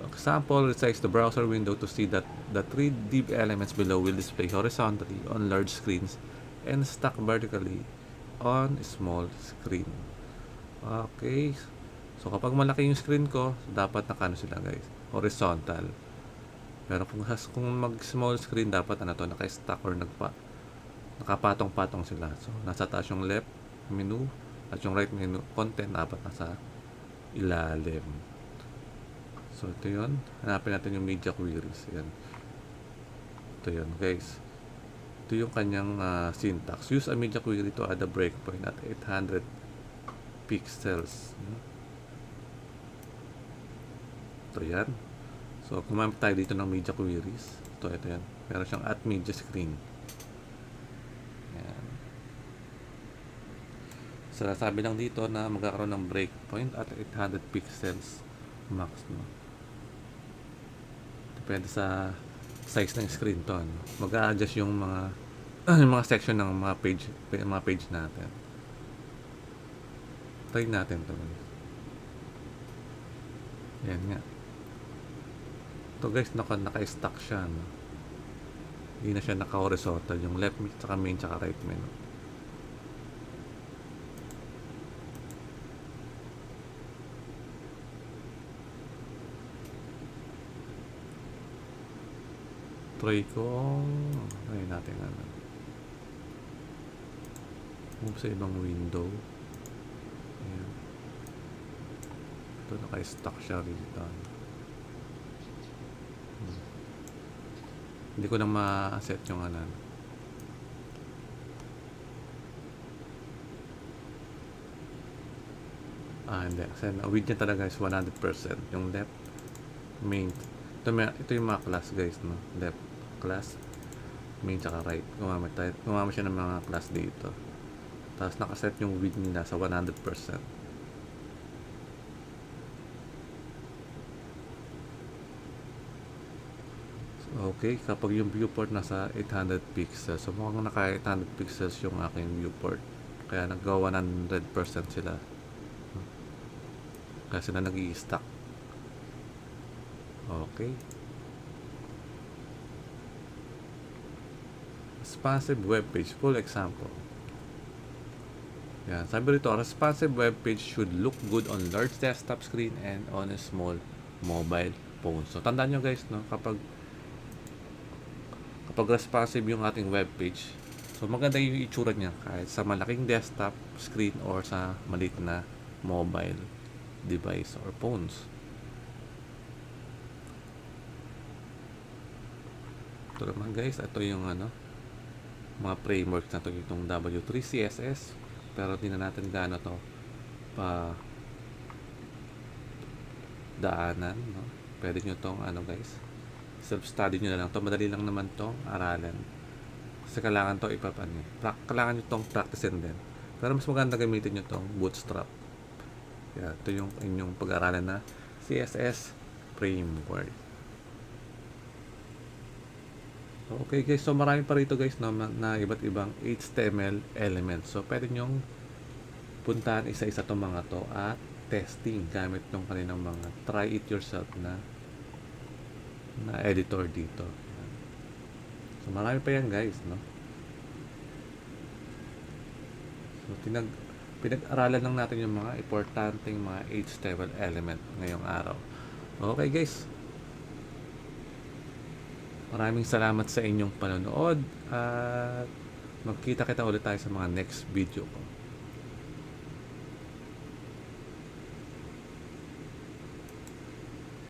Example, resize the browser window to see that the 3 div elements below will display horizontally on large screens and stack vertically on small screen. Okay. So, kapag malaki yung screen ko, dapat nakano sila guys, horizontal. Pero kung mag-small screen, dapat naka-stack or nakapatong-patong sila. So, nasa taas yung left menu at yung right menu, content dapat nasa ilalim. So, ito yun. Hanapin natin yung media queries. Yan. Ito yun, guys. Ito yung kanyang syntax. Use a media query to add a breakpoint at 800 pixels. Ito yan. So, gumamit tayo dito ng media queries. Ito yan. Meron siyang at media screen. Yan. So, sabi lang dito na magkakaroon ng breakpoint at 800 pixels max, no? Depende sa size ng screen to, no? Mag-a-adjust yung mga yung mga section ng mga page natin. Try natin to. Yan nga. Ito guys, naka-stack siya, no? Hindi na siya naka-horizontal, yung left tsaka main tsaka right menu. Try ko. Try natin ano. Move sa ibang window. Ayan. Ito naka-stack siya dito. Hindi ko na ma-set yung ano. Hindi. Kasi width niya talaga is 100%. Yung left, main. Ito yung mga class guys, no? Left class, main tsaka right. Gumamit siya ng mga class dito. Tapos nakaset yung width nila sa 100%. Okay, kapag yung viewport nasa 800 pixels, so mukhang naka 800 pixels yung aking viewport. Kaya nag-go 100% sila. Kaya sila nag-i-stack. Okay. Responsive web page, full example. Yan, sabi rito, a responsive web page should look good on large desktop screen and on a small mobile phone. So, tandaan nyo guys, no, kapag responsive yung ating web page, so maganda yung itsura niya kahit sa malaking desktop screen or sa maliit na mobile device or phones. Ito naman guys, ito yung mga frameworks na to, itong W3 CSS, pero di na natin gaano to pa daanan, no? Pwede nyo tong guys, self-study nyo na lang to, madali lang naman tong aralan. Kasi kailangan to kailangan nyo tong practicein din. Pero mas maganda gamitin nyo tong Bootstrap. Kaya ito yung inyong pag-aralan na CSS framework. Okay guys, so marami pa rito guys na iba't ibang HTML elements. So pwede nyong puntahan isa-isa itong mga to at testing gamit ng kanilang mga try it yourself na editor dito. So marami pa yan guys, no? So pinag-aralan lang natin yung mga importanteng mga HTML element ngayong araw. Okay guys, maraming salamat sa inyong panonood at magkita-kita ulit tayo sa mga next video ko.